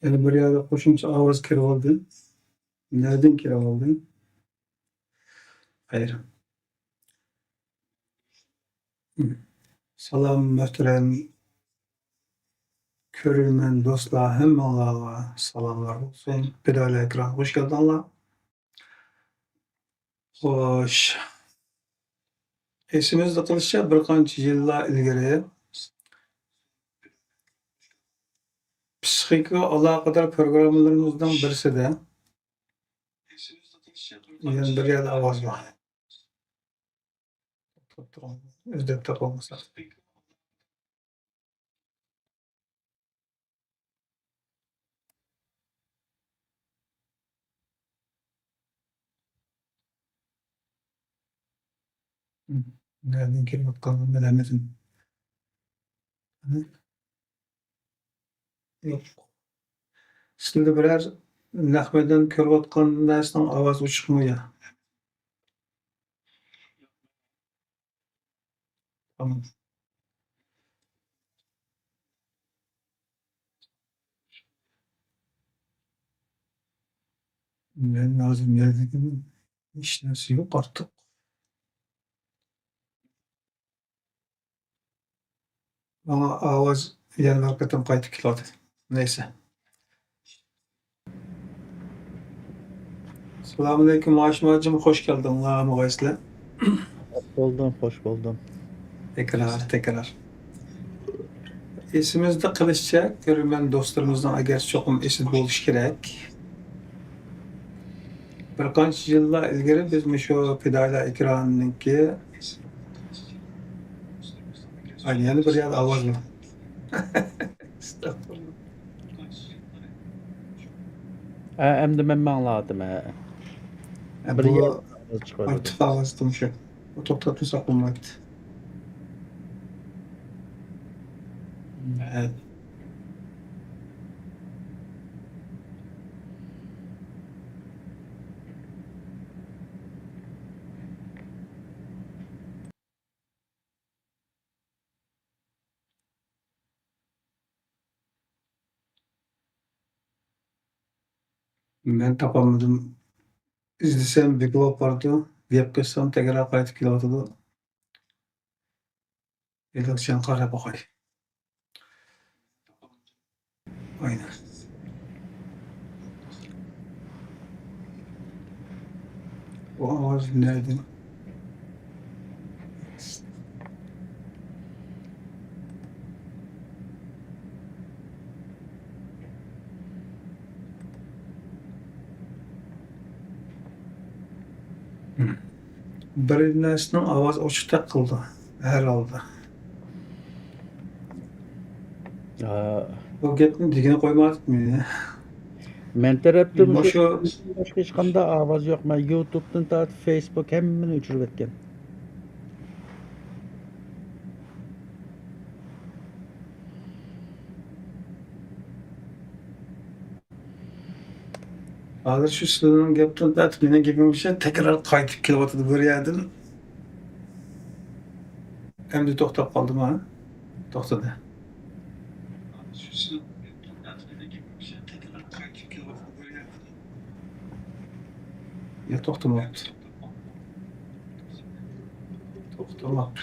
Yani bir yerde qo'shimcha ovoz kirib oldi. Nereden kirib oldi? Hayır. Salom muhtaram ko'rilman do'stlar, hammanglarga salomlar bo'lsin. Fidoyi ekran hoş geldinglar. Xo'sh, esimizda qilishicha bir qancha yillar ilgari psixika aloqador programmalarimizdan birisida yana bir yerda ovoz bor. To'xtab turing, o'zida qolmasa. Nereden kelayotganini bilamadim. Yo'q. Sizlarda biror nahmadan ko'rayotgan narsaning ovozi chiqmaydi. Tamam. Ben lazım yerdeki hech narsa yo'q ortiq. Bana ovoz yana haqiqatan qaytib keladi. Neyse. Assalomu alaykum Mashmajim, hoş geldinglar mug'aysizlar. Hoş buldum. Tekrar. Esimizde qilishicha, ko'rgan do'stlarimizdan agar cho'qim esida bo'lishi kerak. Bir qancha yillar ilgari biz shu Fidoyilar ekranidagi yana bir yerda ovoz bor. Estağfurullah. Endi men anladım. Bir Bu yer çıkardı. artıq ovoz shu. Bu to'xtatmasak bo'lmaydi. Evet. Ben tapamadım. İzlesem bir cevap vardı. Gap kessem tekrar qaytib kelayotidu. Elektsion qarab boqay. Aynen. Bu ovoz nereden? Bir narsaning ovoz o'chishda qildi herhalde. Bu gapni degini qo'ymadikmi ya? Men tarafta Boşu başka hiç qanday ovoz yo'q. Men YouTube'dan tortib Facebook hammani o'chirib etgan. hozir shu sizlarning gapdan tortib meni gapimcha tekrar qaytib kelyotidi bir yerdan. Endi to'xtab qoldimi ha? To'xtadi. Ya to'xtamabdi. To'xtamabdi.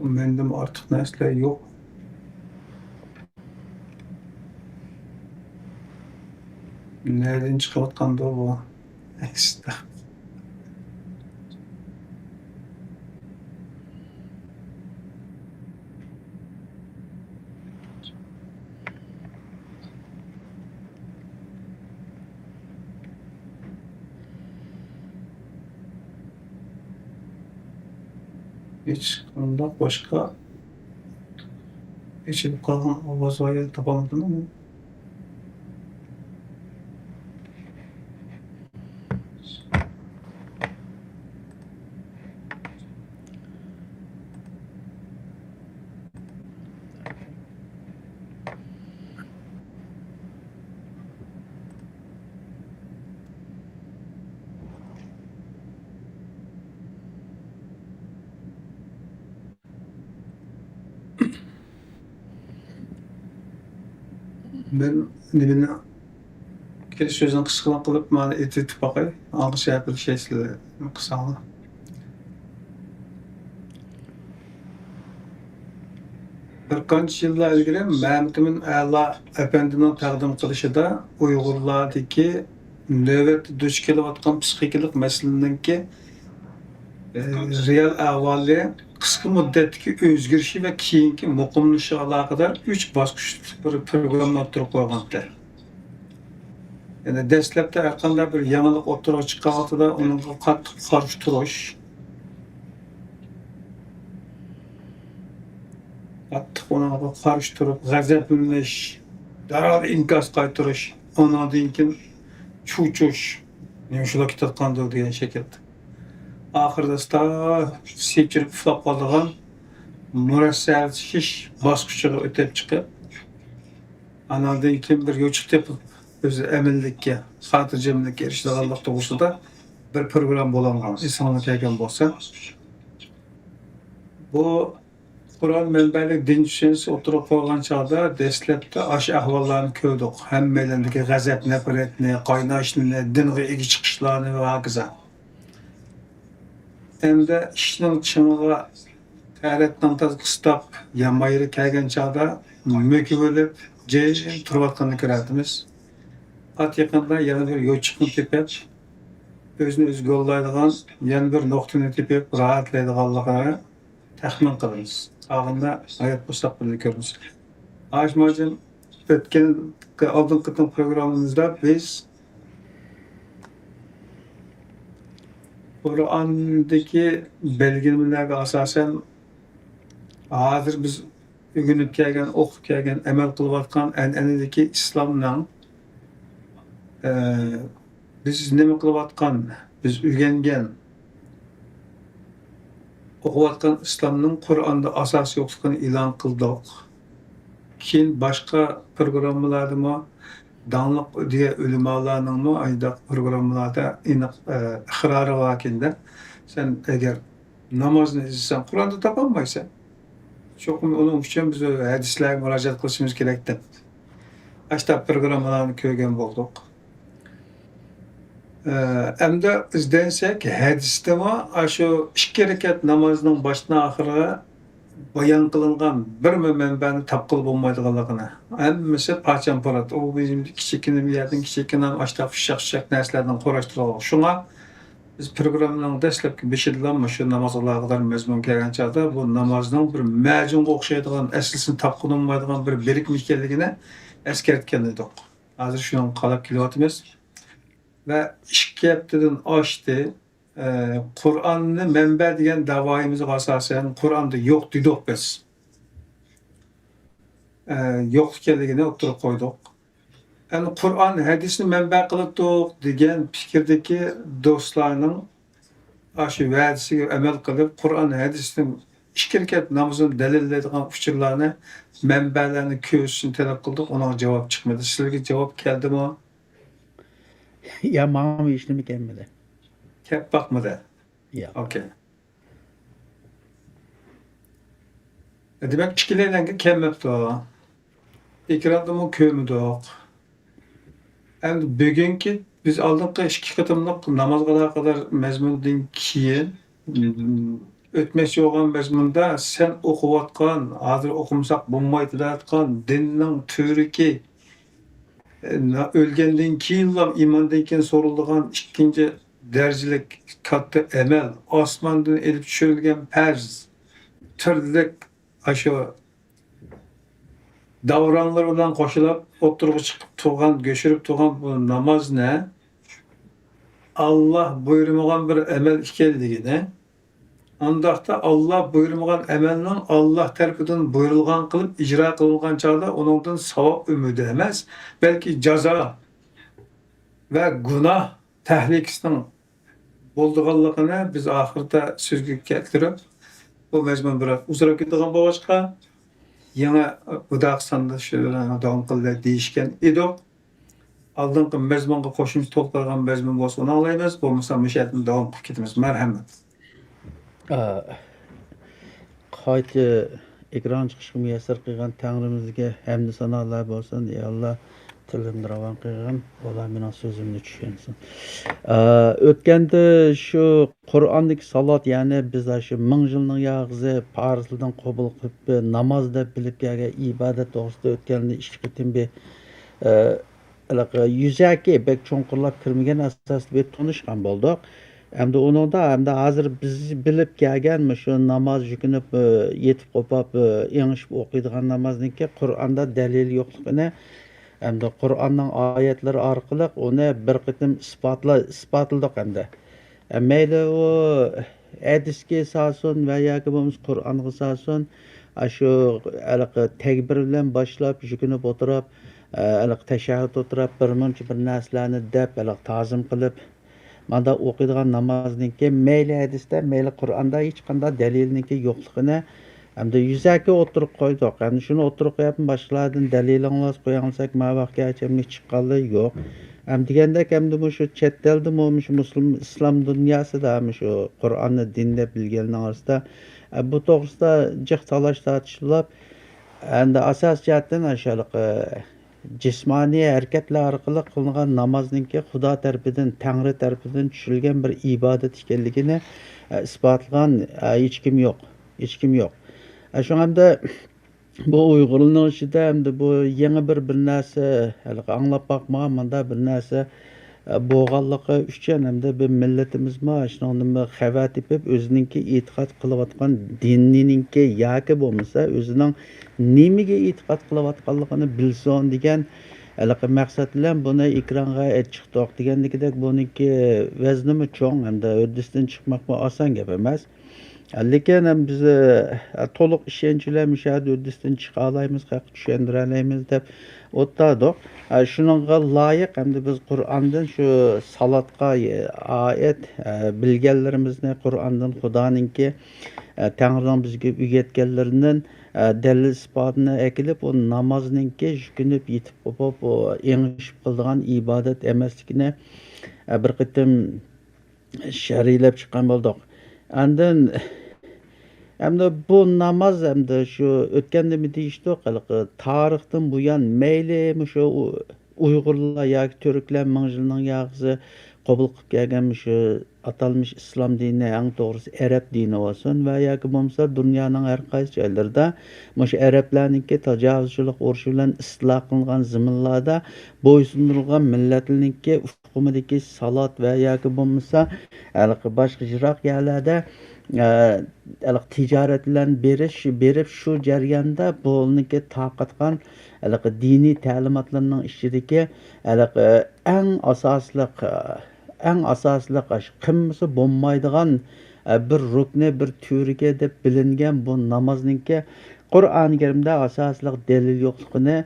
Menda ortiq narsalar yo'q. Nereden chiqayotgandi bu? Hiç ondan başka içip kalan ovoz tapamadım ama Ben nimeni keliş sözün kısıklan kılıp mani etitip bakay. Algı yapılı şeysili kısalı. Bir qancha yillar ilgari Məhəmmədimin Əla əpəndinin təqdim qilishida Uyg'urlardagi navbatda duch kelayotgan psixikalik masalaninki real ahvoli, qisqa muddatdagi o'zgarishi va keyingi muqimlashiga aloqador 3 bosqichli bir programma o'tirib qo'ygandi. Yani dastlabda har qanday bir yangilik o'tirib chiqqan vaqtida unga qattiq qarshi turish, qattiq unaqa qarshi turib, g'azablanish, darhol inkos qaytarish, undan keyin cho'chish, nima shular ketayotgandi degan shaklda. Oxirida sepchirib uxlab qoladigan murassallashish bosqichiga o'tib chiqib, andan keyin bir yo'chiq tepib o'zi aminlikka, xotirjamlikka erishadiganlik to'g'risida bir program bo'langan. Esonlik kelgan bo'lsa, bu Qur'on manbalik din tushunchasi o'tirib qolgan chog'da dastlabda o'sha ahvollarni ko'rdik. Hammalarniki g'azab, nafratni, qaynashni, dinga ega chiqishlarni va hokazo. Endi ishning chiniga ta'ratdan qistab, yamayri kelgan chog'da mo'ki bo'lib, jim turayotganini ko'ramiz. At yaqinda yana bir yo'chiqni tepib, o'zini o'zi yo'llaydigan yana bir nuqtani tepib, rahatlaydiganligini taxmin qilamiz. Ağında hayat mustaqbalini görürüz. Aşmacım, ötken aldığım kıtın programımızda biz Kur'an'daki belgelerine asasen hazır biz ügünüp kelgen, okup kelgen, emel kılıvatkan enedeki İslam'la biz neme kılıvatkan, biz ügengen, o'qiyotgan islomning Qur'onda asosi yo'qligini e'lon qildik. Keyin boshqa programmalardami danliq degan ulamolarning ayda programmalarda aniq iqrori vakilda sen agar namozni izlasan Qur'onda topolmaysan. Cho'qim uning uchun biz hadislarga murojaat qilishimiz kerak deb. Ashta programmalarni ko'rgan bo'ldik. Endi izlensek hadisda shu 2 rakat namozning boshdan oxiriga bayon qilingan bir manbani topqilib bo'lmaydiganligini. Hammasi parchan-parad. U bizim kichikina bir yerdan kichikina ashta fishaq narsalardan qo'rashtirib. Shunga biz programning dastlabki 5 yildan shu namozga qadar mazmun kelgan chog'da bu namozning bir majunga o'xshaydigan, aslisini topqilolmaydigan bir birikma ekanligini eskartgan edik. Hozir shuni qalab kelyapmiz. Ve 2 haftadan oshdi. Qur'onni manba degan da'voyimizga asosan Qur'onda yo'q dedik biz. Yo'q ekanligini o'tirib qo'ydik. Yani Qur'on hadisni manba qildik degan fikrdagi do'stlarning shu va'dasiga amal qilib Qur'on hadisning 2 rakat namozini dalillaydigan uchurlarni, manbalarni ko'rishni talab qildik. Ona javob chiqmadi. Sizlarga javob keldimi? Ya mamam işini mi gelmedi? Kep bakmadı. Ya. Okey. Demek çikilerle kemmepti o. Ekranda mı kömüdü o. Hem bugünkü biz aldık 2 katımlık namazga kadar mezmundan keyin ötmesi olan mezmunda sen okuvatkan, hazır okumsak bulmaydı dayatkan dinning türiki ölgenden keyin imandan keyin so'riladigan 2 derecelik katta emel, osmondan elib tushirilgan farz, turli aşu davranlar bilan qo'shilib o'tirib chiqib turgan, göçürüp turgan bu namoz ne? Allah buyurmagan bir emel ekanligini, andaqda Allah buyurmagan emelning Allah tarafidan buyurilgan qilib ijro qilingan chog'da uningdan savob umidi emas, balki jazo va gunoh tahlikasining bo'ldiganligini biz oxirida so'zga keltirib, bu mazmun biroq uzrab ketadigan bo'lishqa yana Qozog'istonda shu davom qildi deyishgan edik. Oldingi mazmunga qo'shimcha to'ldirgan mazmun bo'lsa uni anglaymiz, bo'lmasa mushatni davom qilib ketamiz. Marhamat. Qayta ekran chiqishga muyassar qilgan Tangrimizga hamd sanolar bo'lsin. Ey Alloh tilimni ravon qilgin, ular mening so'zimni tushunsin. O'tganda shu Qur'ondagi salat, ya'ni biz shu 1000 yilning yog'izi farzlardan qabul qilib namoz deb bilib kelgan ibodat to'g'risida o'tganda ish qitim bir yuzaki bek cho'nqirlab kirmagan asosda bir tanishgan bo'ldik. Hamda uningda hamda hozir biz bilib kelgan shu namoz yukinib yetib qopab engishib o'qiydigan namozniki Qur'onda dalil yo'qligini hamda Qur'onning oyatlari orqali uni bir qitim isbotladik hamda. Mayli u hadisga asosan va yoki bo'lmasa Qur'onga asosan shu takbir bilan boshlab yukinib o'tirib tashahhud o'tirib bir narsalarni deb ta'zim qilib manda o'qiydigan namozniki mayli hadisda mayli Qur'onda hech qanday dalilniki yo'qligini hamda yuzaki o'tirib qo'ydik. Endi shuni o'tirib qo'yapman, boshqalardan dalilinglar qo'ygansak mavaqqa achamlik chiqqanli yo'q. Ham degandek hamda shu chet elda shu islom dunyosida shu Qur'onni din deb bilganlar orasida bu to'g'risida jiq talash tortishib endi asos jihatdan ashalaqa jismoniy harakatlar orqali qilingan namozniki Xudo tarafidan, Tangri tarafidan tushirilgan bir ibodat ekanligini isbotlagan hech kim yo'q. Hech kim yo'q. Shu hamda bu Uyg'urlarning ichida hamda bu yangi bir narsa anglab boqmagan manda bir narsa bo'lganligi uchun hamda bir millatimizmi shuningdek xabar tepib o'zininki e'tiqod qilayotgan dinininki yoki bo'lmasa o'zining nimaga e'tiqod qilayotganligini bilsin degan maqsad bilan buni ekranga chiqdik degandagidek buniki vaznimi cho'ng hamda o'rdisdan chiqmoq oson gap emas. Lekin ham biz to'liq ishonch bilan mushahada o'rdisdan chiqa olamiz, haq tushundira olamiz deb o'ttirdik. Shuningga loyiq hamda biz Qur'ondan shu salatga oid bilganlarimizni Qur'ondan Xudoninki Tangrining bizga o'rgatganlaridan dalil isbotini akilib u namozninki yukinib yetib qolib engishib qildigan ibodat emasligini bir qitim sharhlab chiqqan bo'ldik. Andan hamda bu namoz hamda shu o'tganda deyishdi tarixdan buyon mayli shu Uyg'urlar yoki Turklar 1000 yilning yog'izi qabul qilib kelgan shu atalmish islom dini eng to'g'risi arab dini bo'lsin va yoki bo'lmasa dunyoning har qaysi joylarida shu arablarniki tajovuzchilik urushi bilan isloh qilingan zaminlarda bo'ysundirilgan millatlarniki hukmidagi salat va yoki bo'lmasa boshqa jiroq yerlarda tijorat bilan berib shu jarayonda buniki taqatgan diniy ta'limotlarning ichidagi eng asosli qimmasi bo'lmaydigan bir rukni bir turiga deb bilingan bu namozniki Qur'oni Karimda asosli dalil yo'qligini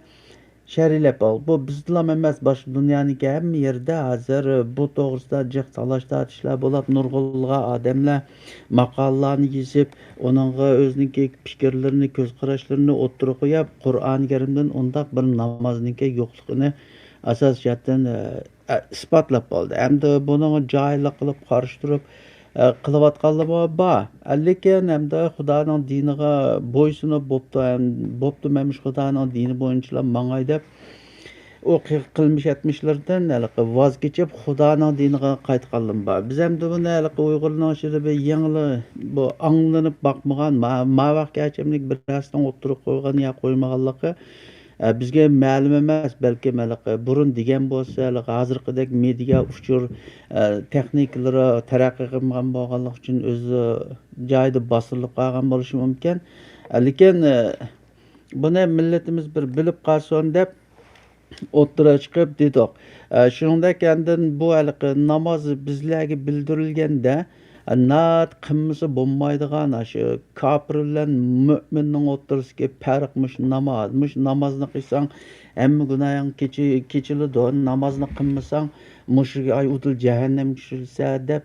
sharhlab ol. Bu bizlar emas, boshqa dunyoniki hamma yerda hozir bu to'g'risida jiq talash tortishlar bo'lib, nurg'unlar odamlar maqolalarni yozib, uningga o'ziniki fikrlarini, ko'z qarashlarini o'tirib qo'yib, Qur'oni Karimdan undaq bir namozniki yo'qligini asos jihatdan isbotlab bo'ldi. Hamda buni joyli qilib qarashtirib qilayotganlar bor. Lekin hamda Xudoning diniga bo'ysunib bo'pti mana shu Xudoning dini bo'yicha mangay deb u qilmish etmishlardan voz kechib Xudoning diniga qaytganlar bor. Biz hamda buni Uyg'urlar ichida bir yangi bu anglanib boqmagan mavaqqi'chilik bir rasdan o'tirib qo'ygan ya qo'ymaganligi bizga ma'lum emas, balki burun degan bo'lsa, hozirgidek media uchur texnikalari taraqqiy qilmagan bo'lganligi uchun o'zi joyida bosilib qolgan bo'lishi mumkin. Lekin buni millatimiz bir bilib qolsin deb o'ttira chiqib dedik. Shuningdek endi bu namoz bizlarga bildirilganda nat qimmasi bo'lmaydigan shu kofir bilan mo'minning o'rtasidagi farqmish namoz. Mush namozni qilsang hamma gunohing kechiladi. Namozni qilmasang mushiga ay udil jahannam tushilsa deb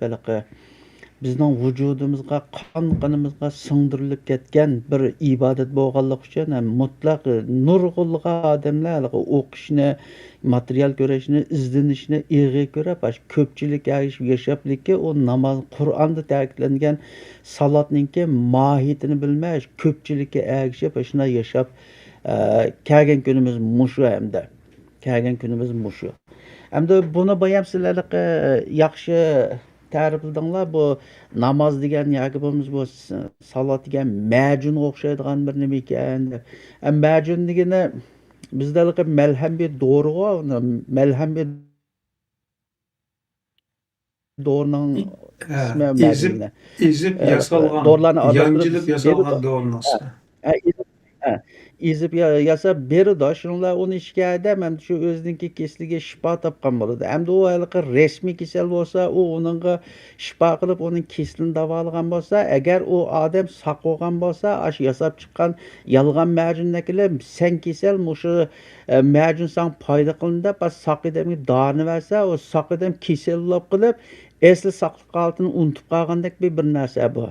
bizning vujudimizga, qon-qonimizga singdirilib ketgan bir ibodat bo'lganligi uchun ham mutlaq nurg'unlagan odamlar o'qishni, material ko'rishni, izlanishni ig'i ko'rib, ko'pchilik yashab o namoz Qur'onda ta'kidlangan salatninki mohiyatini bilmay, ko'pchilikka ergishib, shuna yashab kelgan kunimiz mushu hamda. Kelgan kunimiz mushu. Hamda buni bayam sizlarga yaxshi ta'rifladinglar. Bu namoz degan yoki bu salat degan majunga o'xshaydigan bir nima ekan. Majun degani bizdalikqa malham bir doriga, malham bir dorining ismi majun. Ezib yasalgan, yanjilib yasalgan dorining ismi. Ezib yasab berdi. Shunlar uni ishga adam ham shu o'zininki kesligiga shifo topgan bo'ladi. Hamda u resmiy kasal bo'lsa, u uningga shifo qilib, uning keslini davolagan bo'lsa, agar u odam saq bo'lgan bo'lsa, shu yasab chiqqan yolg'on majundagilar sen kasal mushu majun san foyda qilindi deb saq odamga dorini bersa, u saq odam kasallab qilib, asli saqlik holatini unutib qolgandek bir narsa bu.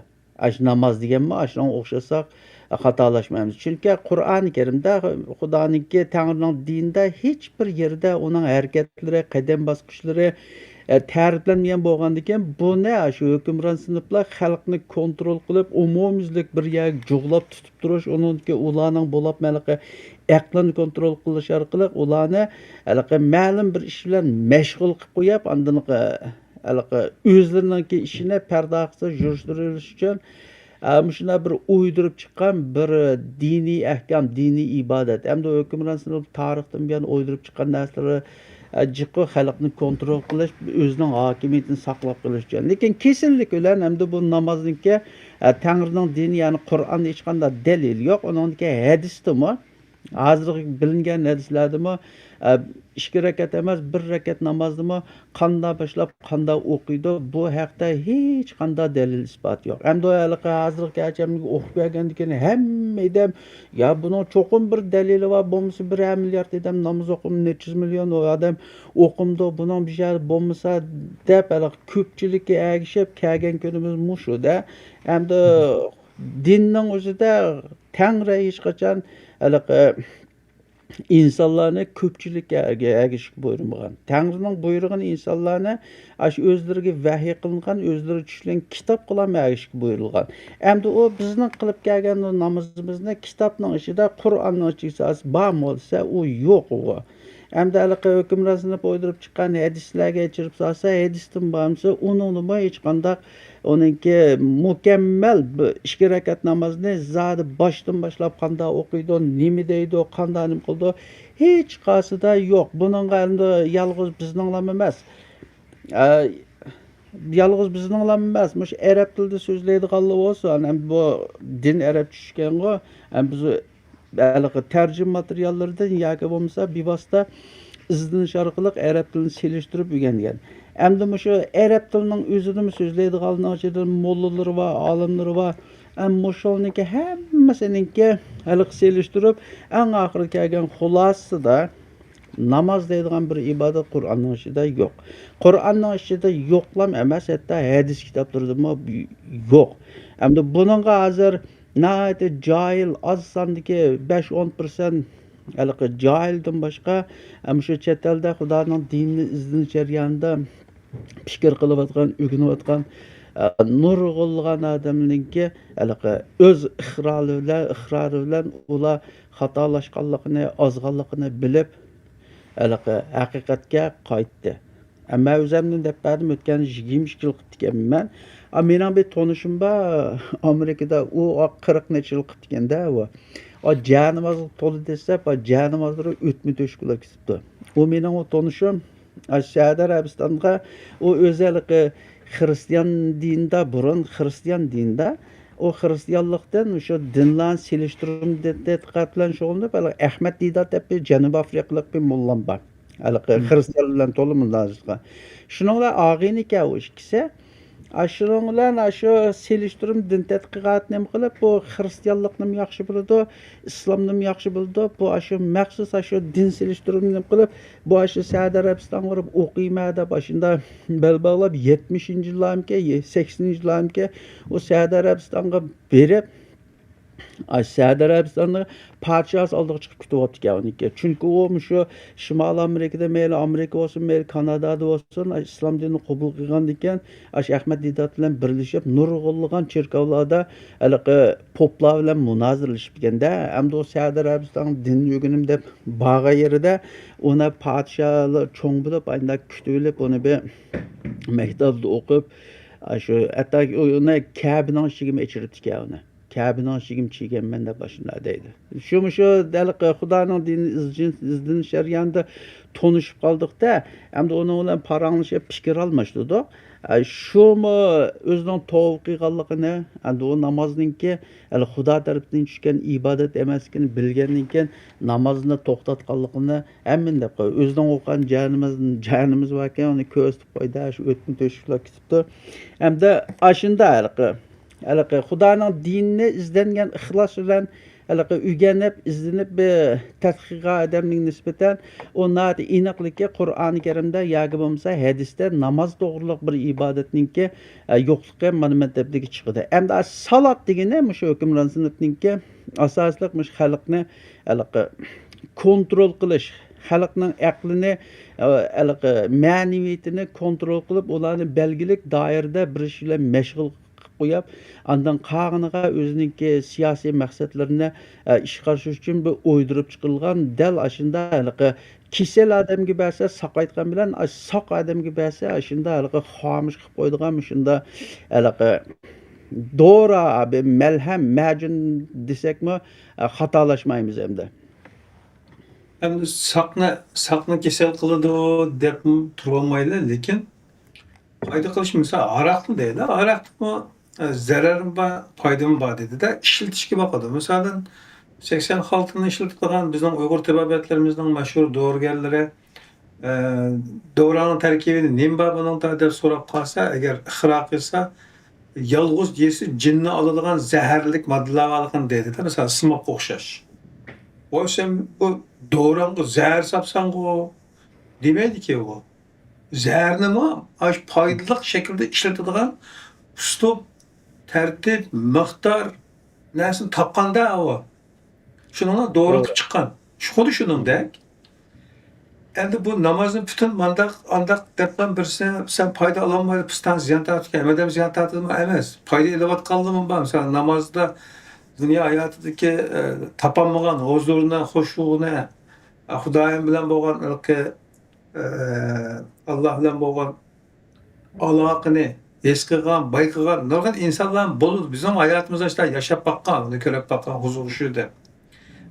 Shu namoz deganmi, shunga o'xshasak xatolashmaymiz. Chunki Qur'oni Karimda Xudoninki Tangrining dinida hech bir yerda uning harakatlari, qadam bosqichlari ta'riflanmagan bo'lgandan keyin buni shu hukmron sinflar xalqni kontrol qilib, umumyuzlik bir yer jug'lab tutib turish, uningki ularning bo'lib malaqi aqlini kontrol qilish orqali ularni ma'lum bir ish bilan mashg'ul qilib qo'yib, andan o'zlarining ishini parda qilsa yurishtirish uchun shuna bir uydurib chiqqan bir diniy ahkam, diniy ibodat. Hamda hukmron sinf tarixdan buyon uydurib chiqqan narsalar jiqi xalqni kontrol qilish, o'zining hokimiyatini saqlab qolish uchun. Lekin kesinlik bilan hamda bu namozningki Tangrining dini, ya'ni Qur'onda hech qanday dalil yo'q. Uningki hadisdimi, hozir bilingan hadislardimi 2 rakat emas, 1 rakat namoznimi qanday boshlab, qanday o'qiydi, bu haqda hech qanday dalil isbot yo'q. Hamda hozirgi achamga o'qib bergandan keyin hamma odam ya buning cho'qim bir dalili bor, bo'lmasa 1 milliard odam namoz o'qib, necha yuz million odam o'qimdi, buning bir şey bo'lmasa deb ko'pchilikka ergishib kelgan kunimiz mushuda. Hamda dinning o'zida Tangri hech qachon insonlarni ko'pchilikka ergishib buyurmagan. Tangrining buyrug'ini insonlarni shu o'zlariga vahiy qilingan, o'zlari tushungan kitob bilan ergishib buyurilgan. Endi u bizning qilib kelgan namozimizni kitobning ichida, Qur'onning ichida bor bo'lsa, u yo'q u. Endi hukmron sinf o'ydirib chiqqan hadislarga chirib solsa, hadisdan bo'lmasa, uni hech qanday onunki mukammal 2 rakat namozni zodi boshdan boshlab qanday o'qiydi, nima deydi, qanday nima qildi, hech qaysida yo'q. Buningga endi yolg'iz bizning emas. Yolg'iz bizning emas, mush arab tilida so'zlaydiganlar bo'lsa, ham bu din arab tushganga, ham biz tarjima materiallaridan yoki bo'lmasa bevosita izlanish orqali arab tilini selishtirib o'rgangan. Endi shu arab tilining o'zini so'zlaydiganlar ichida mollalar va olimlar va musholniki hammasiniki selishtirib, eng oxirgi kelgan xulosasida namoz deydigan bir ibodat Qur'onning ichida yo'q. Qur'onning ichida yo'qlam emas, hatto hadis kitoblarida yo'q. Endi buningga hozir nəhayət cahil az sandaki 5-10% cahildən başqa shu chet elda Xudoning dinini izlanish jarayonida fikr qilayotgan, o'rganayotgan nurg'unlagan odamlarningki o'z iqrori bilan ular xatolashganligini, ozg'anligini bilib haqiqatga qaytdi. Amma o'zimning deb berdim, o'tgan 20 yil qilibdiman. Mening bir tanishim bor Amerikada, u 40 necha yil qilibdi-da u. O janimoz to'li desa, o janimozlar o'tmi to'shqilab ketibdi. U mening o tanishim Saudiya Arabistonga u o'zaligi xristian dinida, burun xristian dinida, o xristianlikdan o'sha dinlarni selishtirishda tadqiqot bilan shug'ullanib, Ahmad Didat deb bir Janubiy Afrikalik bir mullam bor. Xristianlar bilan to'liq munosabat. Shuninglar og'in ekan u ikkisi. Aşırın bilen aşı seliştirim din tədqiqatını qılıb bu Xristianlıqni yaxşı biladi, İslamni yaxşı biladi. Bu aşı məxsus aşı din seliştirimini qılıb bu aşı Səudi Arabistan varıb oquyma da başında bel bağlab 70-ci illarımki, 80-ci illarımki o Səudi Arabistanğa berib Səudi Arabistan'da parçası aldığı çıkıp kütüvatı gavnike. Çünkü o şu Şimal Amerika'da meyli Amerika olsun, meyli Kanada'da olsun, İslam dinini kabul kılgan diken, Ahmet Didat bilen birleşip nurgulluğun çirkavlarda poplar bilen münazirleşip gende. Hem de o Səudi Arabistan din yügünüm de bağa yeri de ona padişahlar çoğun bulup, aynı kütüylep onu bir mektapta okup, hatta ona Kabe'nin şigimi içirip gavne. Kabe'nin şigim çiğgen ben de başındaydı. Şu delik Xudanın izdin şeryanında tonuşup kaldık da hem de onunla paranlaşıp fikir almıştı da. Şu özünün tovuqiqallıqını, hem de o namazın ki Xuda tarafından düşken ibadet emasken bilgenlikken namazını toxtatqanlıqını hemen de özünün oqan canımız varken onu köstüp koydu, şu ötün töşükler kitipti. Hem de aşında Xudanın dinini izlengen ixlas bilen ügenip, izlenip tədqiqat edemlik nispeten onlar iniqlikki Qur'an-ı Kerim'de yagi bolmasa hadiste namaz doğruluk bir ibadetninki yo'qligi mana məktəbdəki çıxdı. Hem de salat degene şu hükümran sınıfninki asaslıqmış xalqni kontrol qilish, xalqning aqlini, ma'naviyatini kontrol qilib, ularni belgilik doirada bir ish bilan mashg'ul qo'yib, andan qag'iniga o'zininki siyosiy maqsadlarini ishga oshirish uchun bir o'ydirib chiqilgan dal ashunda kesel odamga bersa saqaytgan bilan saq odamga bersa ashunda xomish qilib qo'ydigan shunda dora malham majun desakmi xatolashmaymiz endi. Hem sakna kesel kılıdı dep turulmayla lekin fayda kılış mesela araklı değil de araklı mı zararım var faydam var dedi de işletişki bakadı. Mesela 86'ını işletip kalan bizim Uygur tebabetlerimizden meşhur doğurgerlere doğranın terkibini neyim var bunun da dep sorup kalsa eğer ıhrak ise yalğız yesi cinni alıdığın zehirlik maddeler alıdığın dedi de mesela sımak okşaş. O sen bu doğranғы zəhər sapsanғы demeydi ki o. Zəhərni mi? Paydalıq şekilde işletediğin stop, tertip, miqdar nəsini tapqanda o. Şununla doğrultup çıqqan. Şuxudu şunun dek. Endi bu namazın bütün andaq depten birisine sen payda alamaydı, pistan ziyan tartı ki, emedem ziyan tartı mı? Emez. Payda elevat kaldı mı? Mesela namazda dünya hayatıdaki tapanmağan huzuruna, hoşluğuna, Xudayım bilen bolgan Allah bilen bolgan alaqını eskigan, bayqıgan, nurgun insanların bolu bizim hayatımızda işte yaşap bakkan, onu körep bakkan, huzuruşu de.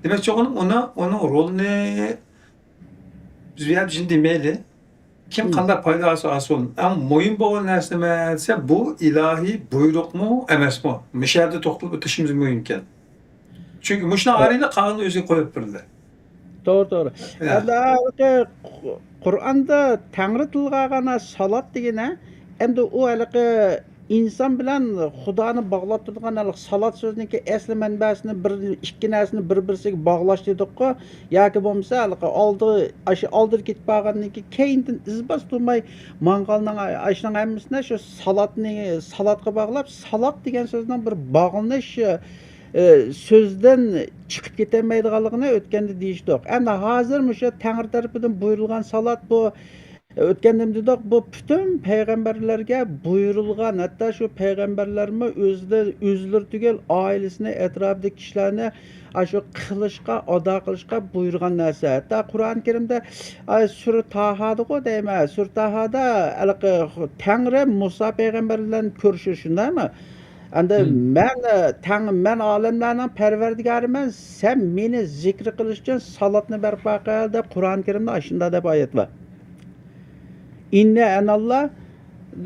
Demek ki onun rolünü biz bir yapıcın demeli. Kim kanda payda ası olun. Ama moyun bolgan nesne ise bu ilahi buyruk mu, emes mi? Mişerde toxtulup ötüşümüz mümkün. Çünkü muşna arayla kanunu özü koyup birdi. Doğru. Endi Qur'anda Tangri tilgagana salat degene endi o insan bilan Xudoni bağlab turgan salat so'ziniki asli manbasini ikki narsani bir-birisiga bog'lash dedik-ku, yoki bo'lmasa oldir ketib qolgandan keyin keyindan izbas turmay mangalning ashning hammasini shu salatga bog'lab, salat degan so'zning bir bog'lanish sözden çıkıp ketemeyidiganligini o'tganda deyishdik. Endi hozir shu Tangri tarafidan buyurilgan salat bu o'tganda dedik, bu bütün payg'ambarlarga buyurilgan, hatto shu payg'ambarlarmi o'zlari tugel oilasini, atrofidagi kishilarni shu qilishga, ado qilishga buyurgan narsa. Hatto Qur'oni Karimda sura Tahoda deyman, sura Tahoda Tangri Musa payg'ambar bilan ko'rishir, shundaymi? Endi men olamlarning parvardigoriman, sen meni zikr qilish uchun salatni barpo qil deb Qur'oni Karimda shunda deb oyat bor. Inna analloh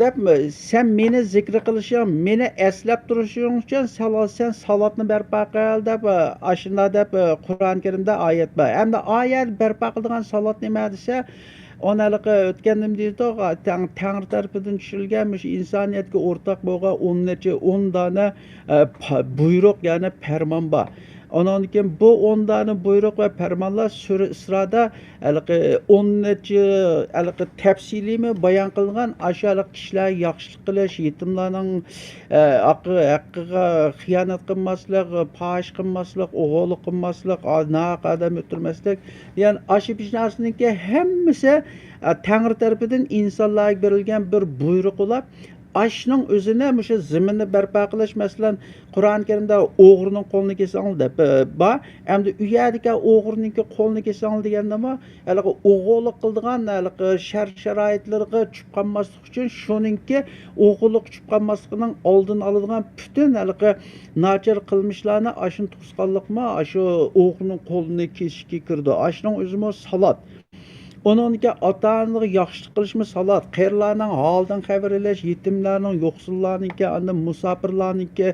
deb sen meni zikr qilishing, meni eslab turishing uchun sen salatni barpo qil deb shunda deb Qur'oni Karimda oyat bor. Endi oyat barpo qiladigan salat nima desa, Onalıqı ötkendim deydi o Tangri tarafından düşürülgenmiş insaniyetke ortak boğa 10 tane buyruk yani ferman var. Ondan keyin bu 10 tane buyruk ve fermanlar sırada 10 tefsilimi bayan kılgan aşağılık kişiler yaxşılık kılış, yetimlerinin hakkıga hıyanat kılmaslık, pahiş kılmaslık, oğuluk kılmaslık, naq adam ötürmeslik. Yani aşı pişnasınınki hemmisi Tangri tarafından insanlığa verilgen bir buyruk olap, aşının özüne müşe zimini berpa kılış, mesela Kur'an-ı Kerim'de oğrunun kolunu kesin dep ba, hem de üyedeki oğrunun kolunu kesin degende ma, oğuluk kıldıgan şeraitlerine çıpkanmaslık için şununki oğuluk çıpkanmaslıkının aldını alıdığan bütün naçar kılmışlarına aşın tutskallık ma, aşı oğrunun kolunu kesişki kirdi. Aşının özüme salat. Onunki ata-analığı yaxşılık kılışmı salat, qeyrilarının haldan xəbər eləş, yetimlərinin, yoxsullarınınki, anda musafirlarınınki,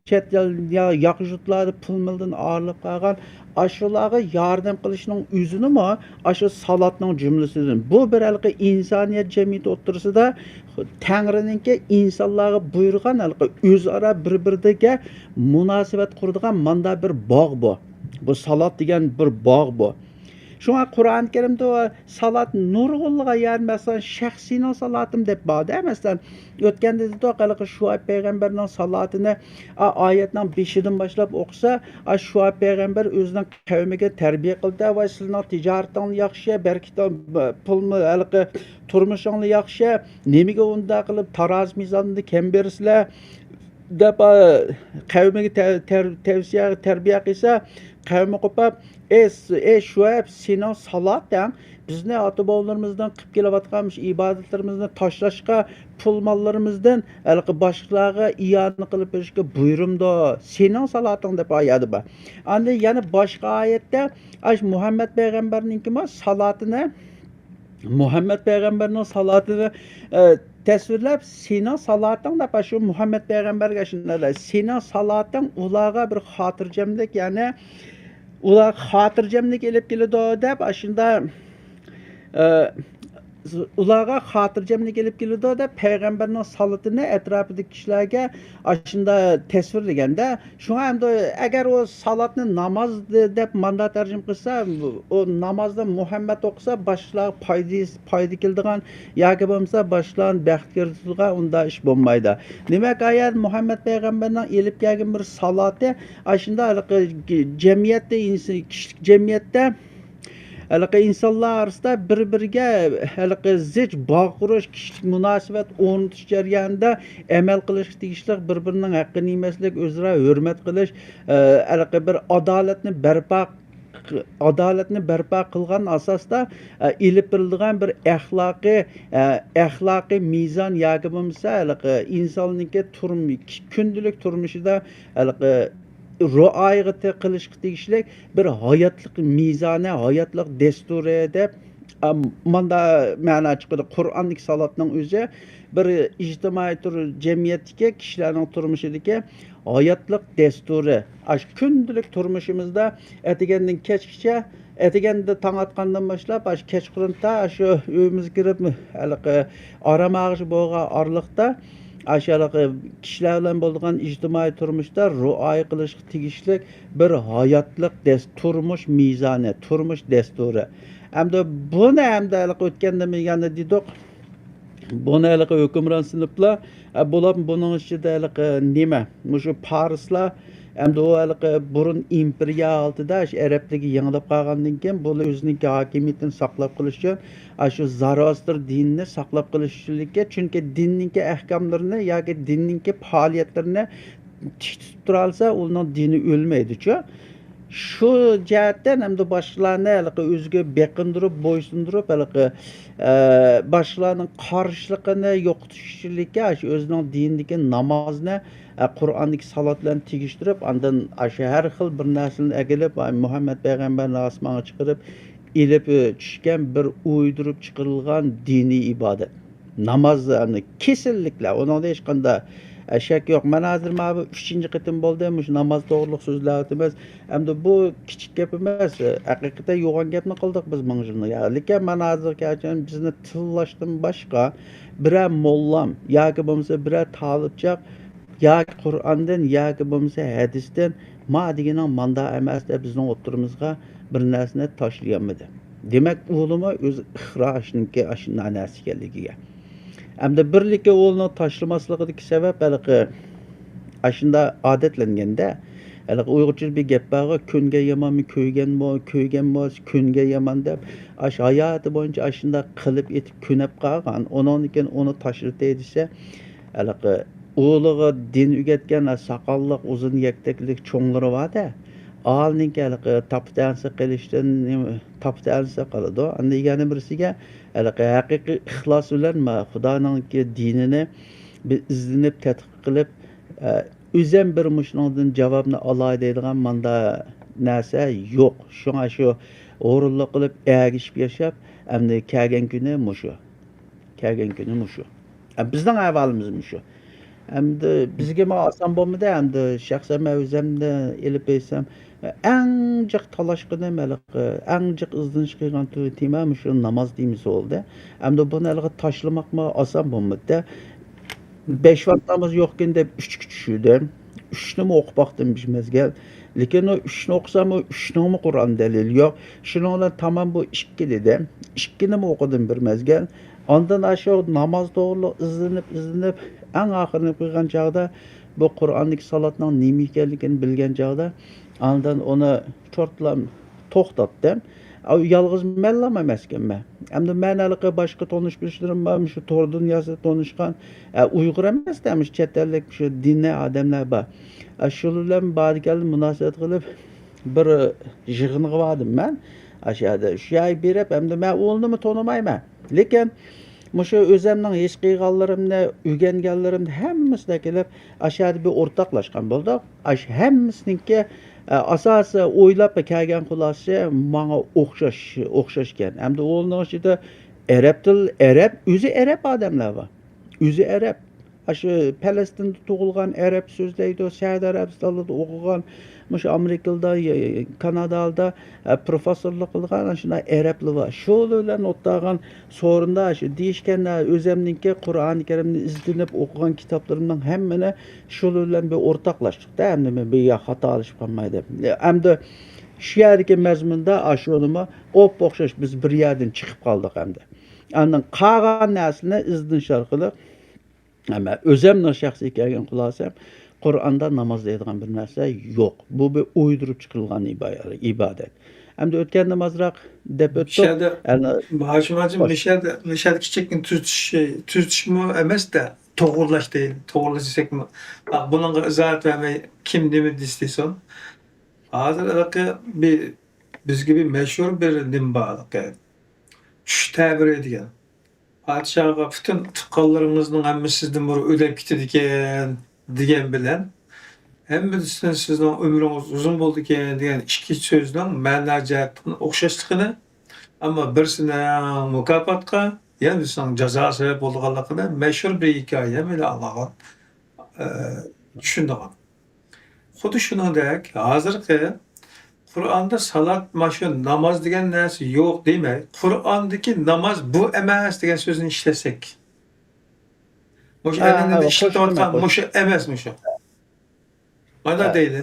chet el yaxşılıkları pulmildan ağırlıp qalğan aşılağı yardım kılışının üzünü mü aşı salatның cümlesidir. Bu bir insaniyet cemiyeti oturusida Tangrininki insanlarga buyurgan özara bir-biriga munosabat quradigan manda bir bog' bu. Bu salat degan bir bog' bu. Şuna Kur'an-ı Kerim'de o salat nurgulluğa yani mesela şahsinin salatım dep bağdı. Mesela ötkende de o Şuayb peygamberinin salatını ayetinin 5'den başlap okusa Şuayb peygamber özünün kavmiga terbiye kıldı ve sizin ticaretin yaxşı, berkitan pulmu turmuşun yaxşı, nemiga onda kılıp taraz mizanını kem berisler dep kavmiga tavsiye terbiye kılsa kavmi kopap Şuayb senin salatın bizni ata-bobalarimizdan qilib kelavatganmish ibadetlerimizden taşlaşqa pul mallarımızdan başqalarga iyani qilib berishga buyurumdi. Senin salatın deb ayadi ba. Anda yana boshqa oyatda Muhammed payg'ambarning salatini Muhammed payg'ambarning salatini tasvirlab senin salatın da şu Muhammed peygamberge şunday senin salatın ularga bir xotirjamlik yani ular xotirjamlik elib keladi deb ashunda ularga xotirjamlik elib keladi deb payg'ambarning salatini atrofidagi kishilarga ashunda tasvirlaganda shunga hamda agar o salatni namoz deb manda tarjim qilsa o namozda Muhammad o'qisa boshlar foyda keladigan yoki bo'lmasa boshlar baxtga erisadigan unda ish bo'lmaydi. Demak ayat Muhammad payg'ambarning elib kelgan bir salati ashunda jamiyatda kishilik jamiyatda insanlar arasında bir-biriga zich bağ qurish, kishilik munosabat o'rnatish jarayonida amal qilish tegishli bir-birining haqqini yemaslik, o'zaro hurmat qilish, bir adolatni barpo qilgan asosda ilib berilgan bir axloqiy mezon yoki bo'lmasa insonning kundalik turmushida rioya qilishga tegishli bir hayotlik mezoni, hayotlik dasturi deb manda ma'no chiqadi. Qur'onlik salatning o'zi bir ijtimoiy jamiyatdagi kishilarning turmushidagi hayotlik dasturi. Kundalik turmushimizda atigandan kechgacha atiganda tong atgandan boshlab kechqurunta shu uyimizga kirib orom og'ish bo'lgan orliqda aşağılık kişilerle bulduğun ictimai turmuşda rioya qilishga tegishli bir hayotlik turmuş mizoni, turmuş dasturi. Hamda buni hamda o'tganda meganda dedik. Buni hukmron sinflar bular buning ichida nima? Mushu Parislar hamda o burun imperiya altida Arabligi yangilab qolgandan keyin bular o'zining hokimiyatini saqlab qolish uchun shu Zoroastr dinini saqlab qolish uchunlikka, chunki dinning ahkomlarini yoki dinning faoliyatlarini tik tutib tura olsa, uning dini o'lmaydi-ku. Şu jihatdan hamda boshqalarni o'ziga beqindirib, bo'ysundirib, boshqalarning qarshiligini yo'qotishlikka o'zining dinidagi namozni Qur'ondagi salat bilan tegishtirib, andan har xil bir narsani agilib, Muhammad payg'ambarni osmonga chiqarib, ilib tushgan bir o'ydirib chiqarilgan diniy ibodat. Namoz kesinlikle, onda hech qanday Şek yok. Men hazır ma bu 3-nji qitim boldy şu namaz toğruluk sözler emas. Hamda bu kiçik gap emas. Haqiqatan yoğan gapni qildik biz ming yilni. Ya lekin men hazır kelgan bizni tillaşdan başqa birä mollam yoki bo'lmasa birä talibchaq yoki Qur'ondan yoki bo'lmasa hadisdan ma deganing manda emas deb bizning o'tirimizga bir narsani tashlayanmadi. Demak, o'limi o'z ixroshniki ashuna narsa ekanligiga. Hamda birlikka o'lni tashlamasligidagi sabab haliqi ashunda odatlanganda haliqi uyg'urcha bir gap bor, kunga yomonmi ko'yganmi kunga yomon deb ash hayoti bo'yicha ashunda qilib etib kunab qolgan. Ondan keyin uni tashlatay desa haliqi o'g'liga din o'rgatgan soqolliq uzun yaktaklik cho'nglari bor-da. Alning haliqi tapdansa qilishdan tapdansa qiladi. Endi yana birisiga haliqi haqiqiy ixlos bilan Xudoning dinini bir izlanib tadqiq qilib o'zim bir mushundan javobni olay deydigan manda narsa yo'q. Shunga shu o'rinli qilib ergishib yashab, endi kelgan kuni mushu. Kelgan kuni mushu. Bizning ahvolimiz mushu. Endi bizga ma oson bo'lmadi, endi shaxsan men o'zimni elib bersam eng jiq talashqini maliqi, eng jiq izlanish qilgan tema shu namoz deymiz oldi. Endi buni haliga tashlamoqmi oson bo'lmadi. 5 vaqt namoz yo'qkin deb 3 ga tushdim. 3 ni o'qib baqdim bir mezgil. Lekin o 3 ni o'qisam o 3 ni Qur'on dalil yo'q. Shuning bilan tamam bu 2 dedim. 2 ni o'qidim bir mezgil. Ondan aşağı namaz doğru izlenip en ahırını koygan çağda bu Kur'an'lık salatның nemi ekanligini bilgen çağda ondan onu çortlam to'xtatdim. Yalğız mellama emasken men. Endi men haliqi boshqa tonish bilishlerim bor, shu tor dunyosida tonishgan Uyg'ur emas demiş chet ellik shu dinli odamlar bor. Shular bilan ba'digal munosabat qilib bir yig'inga bordim men. Aşağıda şu ay berib, endi men o'g'limni tonimayman. Lekin mushu o'zimning his qilganlarimni, o'rganganlarimni hammasida kelib aşağıda bir o'rtoqlashgan bo'ldik. Hammasiniki asosi o'ylab kelgan xulosasi menga o'xshash ekan. Endi o'g'limning ichida arab, o'zi arab odamlar bor. O'zi arab. Shu Falastinda tug'ilgan arab so'zlaydi, Saudiya Arabistonida o'qigan, mush Amerikada, Kanadada professorlik qilgan shuna arablar bor. Shular bilan o'tgan so'rinda shu deyishganlar o'zimningki Qur'oni Karimni izlanib o'qigan kitoblarimning hammani shular bilan bir o'rtoqlashdik-da, endi men bir xato olishib qolmaydi. Endi shu yerdagi mazmunda ashunimi o'xshash biz bir yerdan chiqib qoldik endi. Endi qolgan narsani izlanish orqali ama özümün şahsi kelgan xulosam Qur'onda namoz deydigan bir narsa yo'q. Bu bir o'ydirib chiqilgan ibodat. Endi o'tgan namozroq deb o'tdik. Hashimacım Mishel kichikni tuzitishmi emas da to'g'irlash deydi. To'g'irlash desakmi? Bunga izoh vermay kim nima deysan? Hozir bizga bir mashhur bir nim bor. Tush ta'bir edigan. Padişah'a bütün tıqqanlarınızın hemmi sizden bunu ödep gittiyken diyen bilen hemmi sizden ömrünüz uzun oldu diyen iki sözden ma'na jihatdan o'xshashligini ama birisine mukofatga yani bizning jazo sabab bo'lganligini mashhur bir hikoya bilan Allohga tushundirgan. Xuddi shuningdek hozirgi Qur'onda salat maşu namaz degan narsa yo'q demay, Qur'ondagi namoz bu emas degan so'zni ishlasak. O'sha ananda ishlatayotgan mushu emasmi shu? Mana deydi.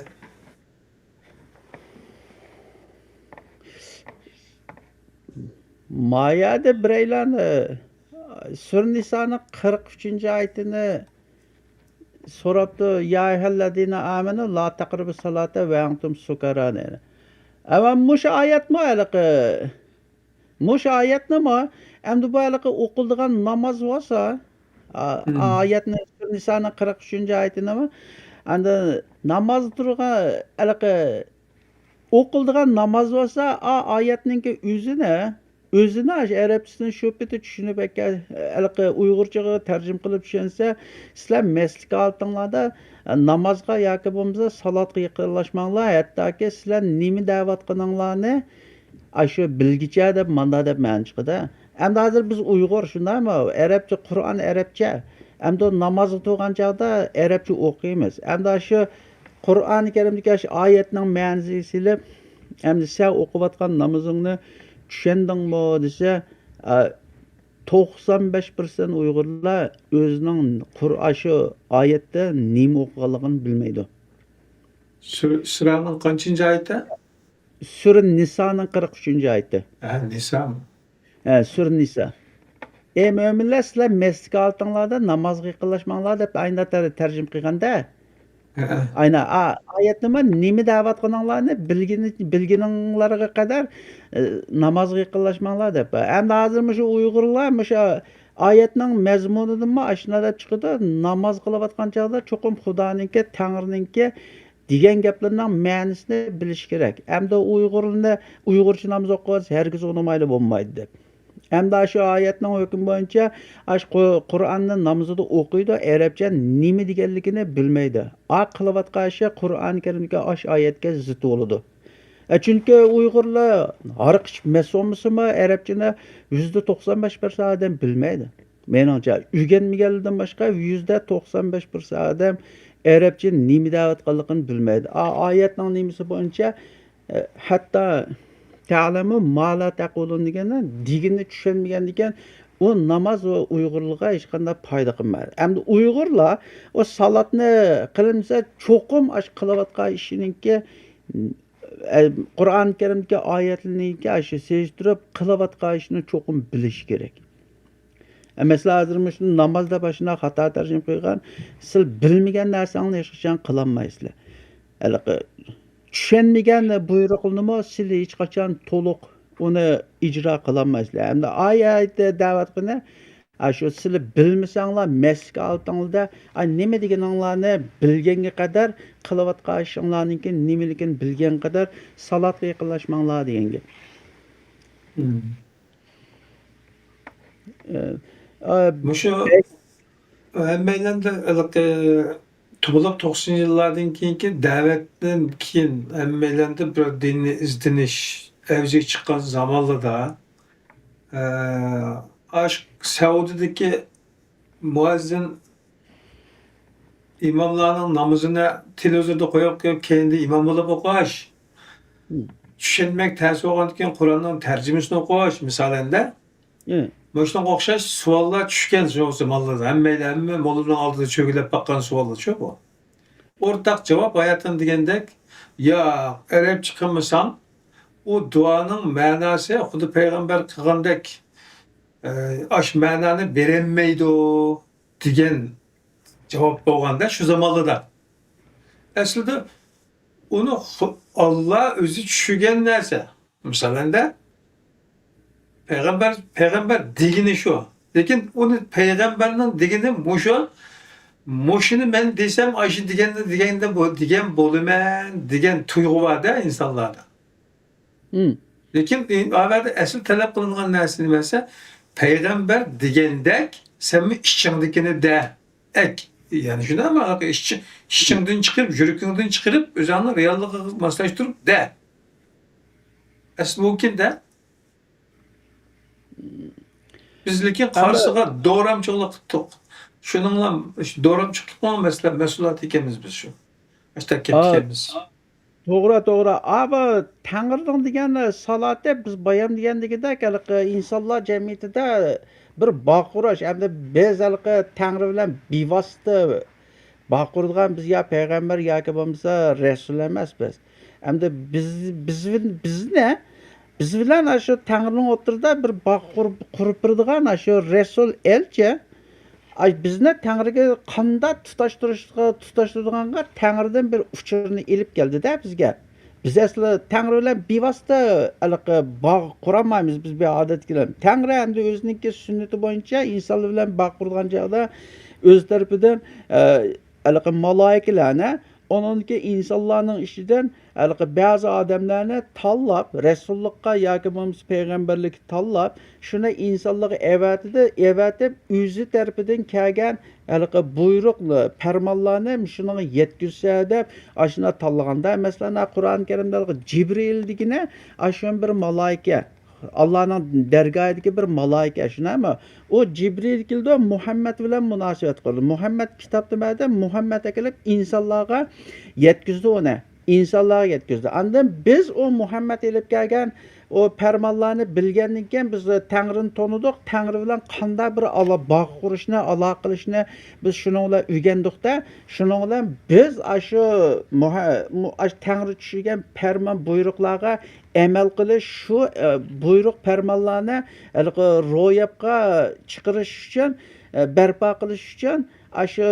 Mayada bireylarni Sur Niso'ning 43-oyatini so'rabdi, ya ayyuhallazina amanu la taqrabus salata va antum sukara. Ama mush ayet mi alakı? Mush ayet ne mi? Endi bu alakı okulduğun namaz varsa ayetni Nisa'nın 43. ayetine mi? Endi namaz durga alakı okulduğun namaz varsa ayetninki özüne Arapçasını şöpeti düşünüp alakı Uygurcaga tercüm kılıp düşünse sizler meslek altınlarda namazga yoki bo'lmasa salatga yaqinlashmanglar, hattoki sizlar nima da'vat qilinglarni shu bilgicha deb manda deb ma'ni chiqadi. Endi hozir biz Uyg'ur shundaymi? Arabcha Qur'on arabcha. Endi o namoz o'qigan chog'da arabcha o'qiymiz. Endi shu Qur'oni Karimdagi shu oyatning ma'nosini silib, endi sen o'qiyotgan namozingni tushundingmi desa, 95% Uyg'urlar o'zining Qur'on shu oyatda nima o'qiganligini bilmaydi. Sıranın kaçıncı ayeti? Sura Nisoning 43-oyati. Nisa mı? Sura Niso. Ey mo'minlar, sizlar masjidga oltinglarda namozga yaqinlashmanglar deb ayni tarjima qilganda, aynan oyat nima da'vat qilinglarni bilguninglarga qadar namozga yaqinlashmanglar deb. Endi hozir shu Uyg'urlar shu oyatning mazmunidan ashuna deb chiqadi, namoz qilayotgan chog'da cho'qim Xudoninki, Tangrininki degan gaplarning ma'nosini bilish kerak. Endi Uyg'urcha namoz o'qiyotsa hargiz unamayli bo'lmaydi deb. Endi shu oyatning hukmi bo'yicha Qur'onni namozida o'qiydi, arabcha nima deganligini bilmaydi. Qilayotgan ishi Qur'oni Karimdagi oyatga zid bo'ladi. Chunki Uyg'urlar har qichib mas'ulmisimi arabchani %95% odam bilmaydi. Meningcha, o'rganmaganlardan boshqa %95% odam arabcha nima deyotganligini bilmaydi. Oyatning nimasi bo'yicha hatto ta'lamu ma la taqulun deganni tushunmagan ekan, u namoz va Uyg'urlarga hech qanday foyda qilmaydi. Endi Uyg'urlar o salatni qilinsa cho'qim qilayotgan ishiningki Qur'oni Karimdagi oyatlarningki shu sezdirib qilayotgan ishini cho'qim bilish kerak. Masalan, hozir shu namozda boshina xato tarjima qo'ygan, siz bilmagan narsangni hech qachon qilolmaysizlar. Tushunmagan buyruqni siz hech qachon to'liq uni ijro qilolmaysizlar. Endi oyatda da'vat qilina, shu siz bilmasanglar masjidga oltinglarda nima deganinglarni bilganga qadar qilayotgan ishinglarningki nimaligini bilgan qadar salatga yaqinlashmanglar degan gap. Şu hemmeyle de tug'ilib 90 yillardan keyingi da'vatdan keyin hemmeyle de bir dinni izdinish avjiga chiqqan zamonlarda Saudiyadagi muazzin imomlarning namozini televizorda qo'yib keyin imom bo'lib o'qish, tushunmak ta'sir bo'lgandan keyin Qur'onning tarjimasini o'qish misolanda Boşuna okşaş suallar düşken şu zamanlarda. Hamma mollaning oldida cho'gilab baqqan suallar shu bu. O'rtaq javob hayatın degandek, ya arabcha qilmasam, u duoning ma'nosi xuddi payg'ambar qilgandek ash ma'noni berolmaydi degan javob bo'lganda shu zamonlarda. Aslida uni Alloh o'zi tushungan narsa. Misolanda Peygamber degini şu. Lekin onu peygamberinin degini moşunu ben desem aşı degen bolumen degen tuygu var da insanlarda. Lekin avvalda asıl talep kılınan narsani mesela peygamber degendek sen mi işçindekini de ek. Yani şunu ama işçinden çıkarıp, yürükünden çıkarıp özanlı reallığı maslaştırıp de. Asıl mümkün de. Biz lekin qarşıga doğramçılık qildik. Shuningla doğramçılıkning mesela mas'uliyat ekanmiz biz shu. Ashta ketganmiz. To'g'ri. Abi Tangrining degan salati biz bayam degandagidek insonlar jamiyatida bir baqirash, endi biz Tangri bilan bevosita baqiradigan biz ya payg'ambar yoki bo'lmasa rasul emas biz. Endi bizni biz bilan shu Tangrining o'tirida bir bog' qurib turadigan shu rasul elchi bizni Tangriga qanday tutashtiradiganlar Tangridan bir uchurni elib keldi-da bizga. Biz asli Tangri bilan bevosita bog' qurolmaymiz biz bu odat bilan. Tangri endi o'zining sunnati bo'yicha insonlar bilan bog' qurgan chog'da o'z tarafidan malaikalarni onunki insonlarning ishidan ba'zi odamlarni tanlab, rasullikqa yoki bo'lmasa payg'ambarlikka tanlab, shuni insonlarga evatib, o'zi tarafidan kelgan buyruqni, farmonlarni shunga yetkazsa deb, shuna tanlaganda, masalan, Qur'oni Karimda Jibril degani, ashun bir malaika. Allah'ın dergahidagi bir malaika shunami? O Jibril keldi, Muhammad bilan munosabat qildi. Muhammad kitob demadi, Muhammad kelib insonlarga yetkazdi uni. İnsanlarga yetkazdi. Andan biz o Muhammad elib kelgan o fermanlarni bilgandan keyin biz Tangrini tonidik. Tangri bilan qanday bir bog' qurishni, aloqa qilishni biz shuning bilan o'rgandikda, shuning bilan biz shu Tangri tushirgan farmon buyruqlarga amal qilish, shu buyruq farmonlarni ro'yobga chiqarish uchun, barpo qilish uchun shu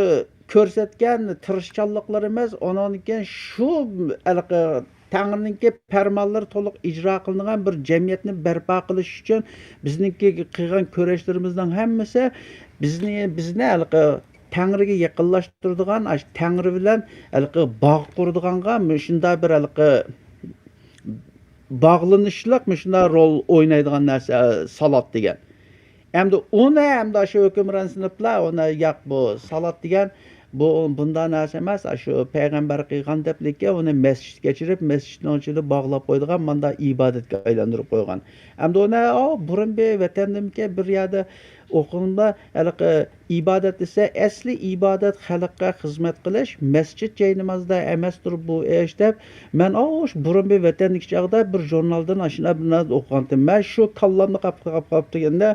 ko'rsatgan tirishchanliklarimiz, ondan keyin shu Tangrininki farmonlari to'liq ijro qilingan bir jamiyatni barpo qilish uchun bizniki qilgan kurashlarimizning hammasi bizni Tangriga yaqinlashtiradigan, Tangri bilan bog' quradiganga shunday bir bog'lanishliq shunday rol o'ynaydigan narsa salat degan. Endi uni hamda shu hukmron sinflar uni yo'q bu salat degan bundan narsa emas, shu payg'ambar qilgan deblikka uni masjidga kechirib, masjidning ichida bog'lab qo'ydigan, manda ibodatga aylantirib qo'ygan. Endi uni burun bir vatandimga bir yerda o'qimda ibodat desa, asli ibodat xalqqa xizmat qilish, masjid joy namozda emasdir bu ish deb men burun bir vatandagi chog'da bir jurnaldan ashuna bilan o'qigandim. Men shu kallamni qap deganda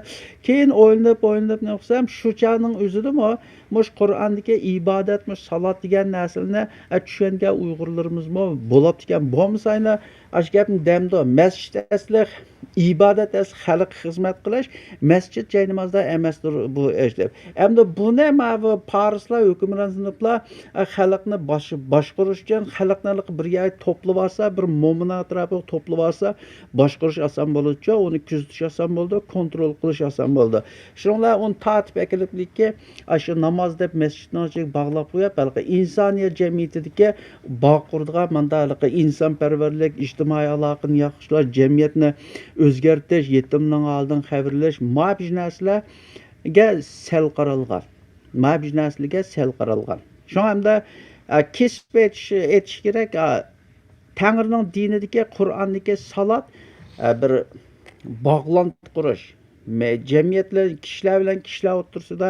keyin o'ylanib ne qilsam, shu chog'ning o'zidimi mush Qur'ondagi ibodat, mush salat degan narsalarni tushungan Uyg'urlarimizmi bo'lib degan bo'lmasayna ash gapni damdo masjid asli ibodat asli xalq xizmat qilish, masjid joy namozda emasdir bu ish deb. Endi buni bu Parislar hukmron sinflar xalqni boshqarish uchun xalqni bir yerga to'plab olsa, bir mo'min atrofiga to'plab olsa, boshqarish oson bo'ldi, uni kuzatish oson bo'ldi, kontrol qilish oson bo'ldi. Shuninglar uni tartib akiliblikka shu namoz deb masjidni ichiga bog'lab qo'yib, insoniyat jamiyatidagi bog' quradigan manda insonparvarlik, ijtimoiy aloqani yaxshilash, jamiyatni o'zgartirish, yetimning oldidan xabarlash, ma'buj narsalarga sal qaralgan. Ma'buj narsalarga sal qaralgan. Shu hamda kesib etish kerak, Tangrining dinidagi, Qur'ondagi salat bir bog'lantirish qurish. Jamiyatlar kishilar bilan kishilar o'rtasida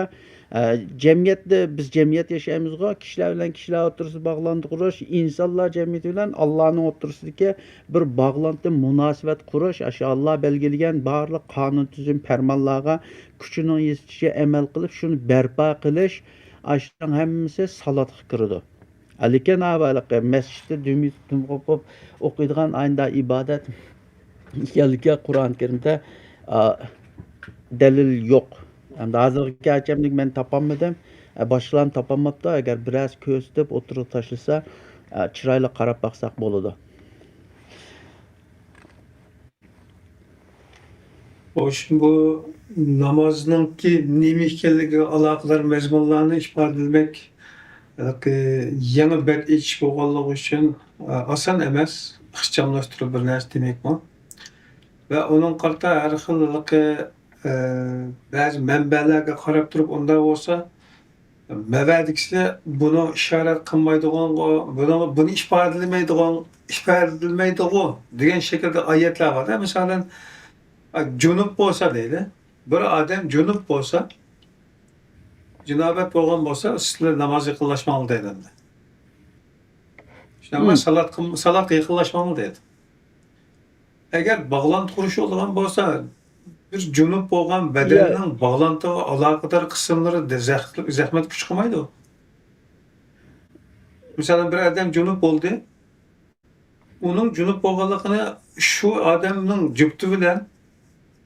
jamiyatda biz jamiyat yashaymizga, kishilar bilan kishilar o'rtasida bog'lantirish qurish, insonlar jamiyati bilan Allohning o'rtasidagi bir bog'lantirish, munosabat qurish, shu Alloh belgilagan barliq qonun tuzum farmonlarga kuchining yetishiga amal qilib, shuni barpo qilish, shuning hammasi salatga kiradi. Lekin masjidda dumqo'p o'qiydigan ayda ibodat ekanligi Qur'on Karimda dalil yo'q. Endi hozirgi hachamlik men topolmadim. Boshqalar topolmabdi. Agar biroz ko'rsatib o'tirib tashlasa, chiroyli qarab baqsaq bo'ladi. Hoş bu namazınki nima ekanligiga aloqador mazmunlarni ifodalamak yangi bir ish bo'lganligi uchun oson emas, ixchamlashtirib bir narsa demakmi. Va uning qarta har xil ba'zi manbalarga qarab turib unda bo'lsa, mabadikisi buni ishorat qilmaydigan, buni ifodalamaydigan degan shaklda oyatlar bor. Masalan, junub bo'lsa deydi, bir odam junub bo'lsa, jinobat bo'lgan bo'lsa, sizlar namoz yaqinlashmanglar deydi. Shunday salat yaqinlashmanglar deydi. Agar bog'lant qurish bo'lgan bo'lsa, bir junub bo'lgan badanning bog'lantiga aloqador qismlari zahmat kuch qilmaydi. Masalan, bir odam junub bo'ldi, uning junub bo'lganligini shu odamning jufti bilan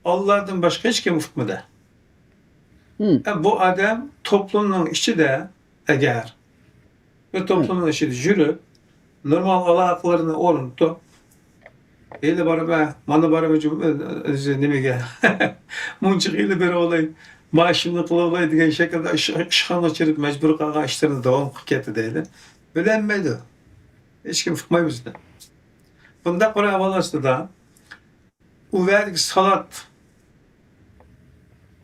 Allah'tan başka hiç kim hukmida. Bu adam toplumның içinde eğer ve toplumның içinde yürüp normal alakalarını oruntup eli baraba, mana baraba nimege munçuk eli beri olay maaşımını kıla olay diyen şekilde işkanla çirip mecbur kalan işlerini devam kıketi deydi. Bilenmeydi. Hiç kim hukmayımızda. Bunda Kur'an avalası da uverdik salat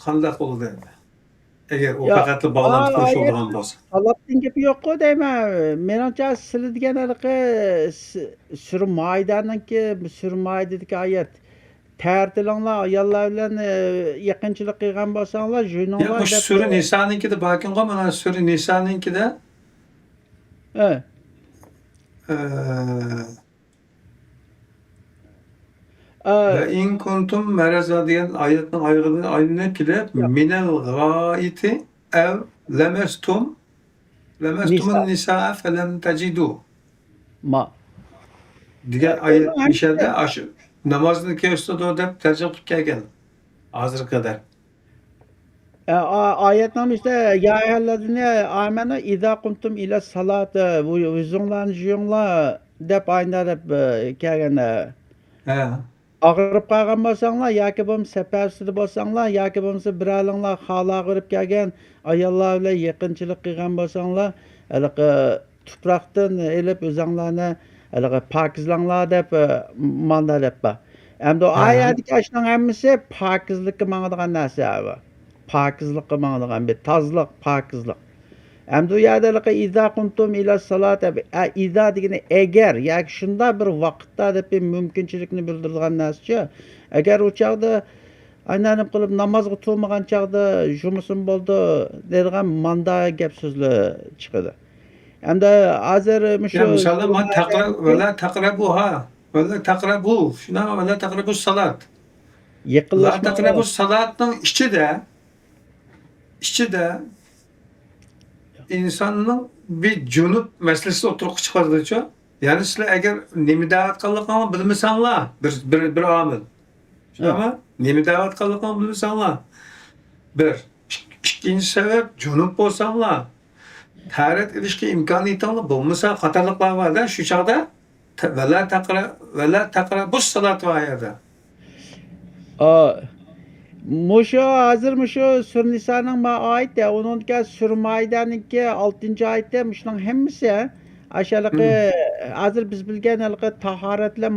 qanday bo'ldi endi? Agar u faqat bog'lanib qurish bo'lgan bo'lsa. Salatning gapi yo'q-ku deyman. Menimcha sizlar degan surmaydaniki, surmaydadagi oyat Tərtilinglar ayollar bilan yaqinchilik qilgan bo'lsanglar, Ya juninglar bu Sure Nisa'ninkide bakın mana Sure Nisa'ninkide Ha. ve in kuntum meraza diyen ayetin ayetine kilep minel gaiti ev lemestumun Nisa. nisa felem tecidu Ma. diye ayet bir şeyde namazını kestiğinde o da tercih gelgen hazır kadar. Ayetname işte ya eyyühellezine amenu izâ kuntum ila salat o'zinglarni juyinglar deb ayna deb kelgan. He. Og'rib qolgan bo'lsanglar yoki bo'lmasa safarsida bo'lsanglar yoki bo'lmasa biralinglar xalo qilib kelgan ayollar bilan yaqinchilik qilgan bo'lsanglar haliqi tuproqdan ilib o'zinglarni haliqi pokizlanglar deb manda deb bor. Endi oyatdagi shuning hammasi pokizlikka mangadigan narsa bu. Pokizlikka mangadigan bir tozlik, pokizlik. Endi u yerda iza kuntum ila salat iza degani agar yoki shunda bir vaqtda deb bir mumkinchilikni bildiradigan narsa. Agar u chog'da aylanib qilib namozga turmagan chog'da jumusim bo'ldi deydigan manda gap so'zlar chiqadi. Endi hozir Ya misalda man taqrabuha vela taqrabu shuna vela taqrabu salat. La yaqinlashma taqrabu salatning ichida insonning bir junub masalasi o'tirib chiqardichu. Ya'ni sizlar agar nima da'vat qilganligini bilmasanglar, bir omil. Shunami? Nima da'vat qilganligini bilmasanglar. Bir. Ikkinchi sabab junub bo'lsanglar, tarat ilishga imkoniyatinglar bo'lmasa xatarliklar bor-da, shu chog'da vela taqra bu salat va yerda. Muşu hazır muşu Sürnisanın ma ait ya onunki Sürmaydanınki 6. ayette muşunun hemmisi aşağılıkı hazır biz bilgen alıkı taharetle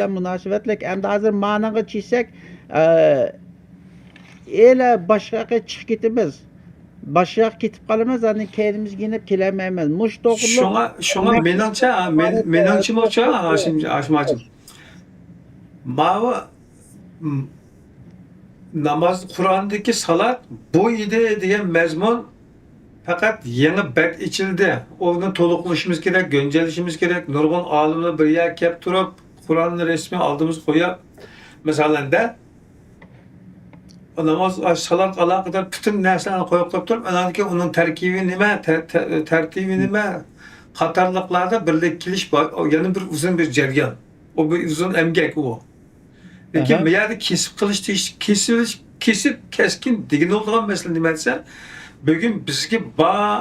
münasibetlek hem de hazır mananı çiysek ele başka çık gitimiz başka gitip kalımız hani kendimiz giyinip kilemeyemiz muş doğruluk Şuna menençe moça aşmacım. Mavi namaz Kur'an'daki salat bu ide diyen mezmun fakat yeni bet içildi. Onu toluqlaşımız gerek, göncelişimiz gerek. Nurgun alimle bir yer kep durup Kur'an'ın resmi aldığımız koyup mesela de o namaz salat alakadar bütün neslerini koyup durup önemli onun terkibi nime katarlıklarda birlik kiliş var. O yani bir uzun bir ceryan. O bir uzun emgek o. Lekin bir yerde kesip keskin digin olduğun mesela nimetsen bugün bizge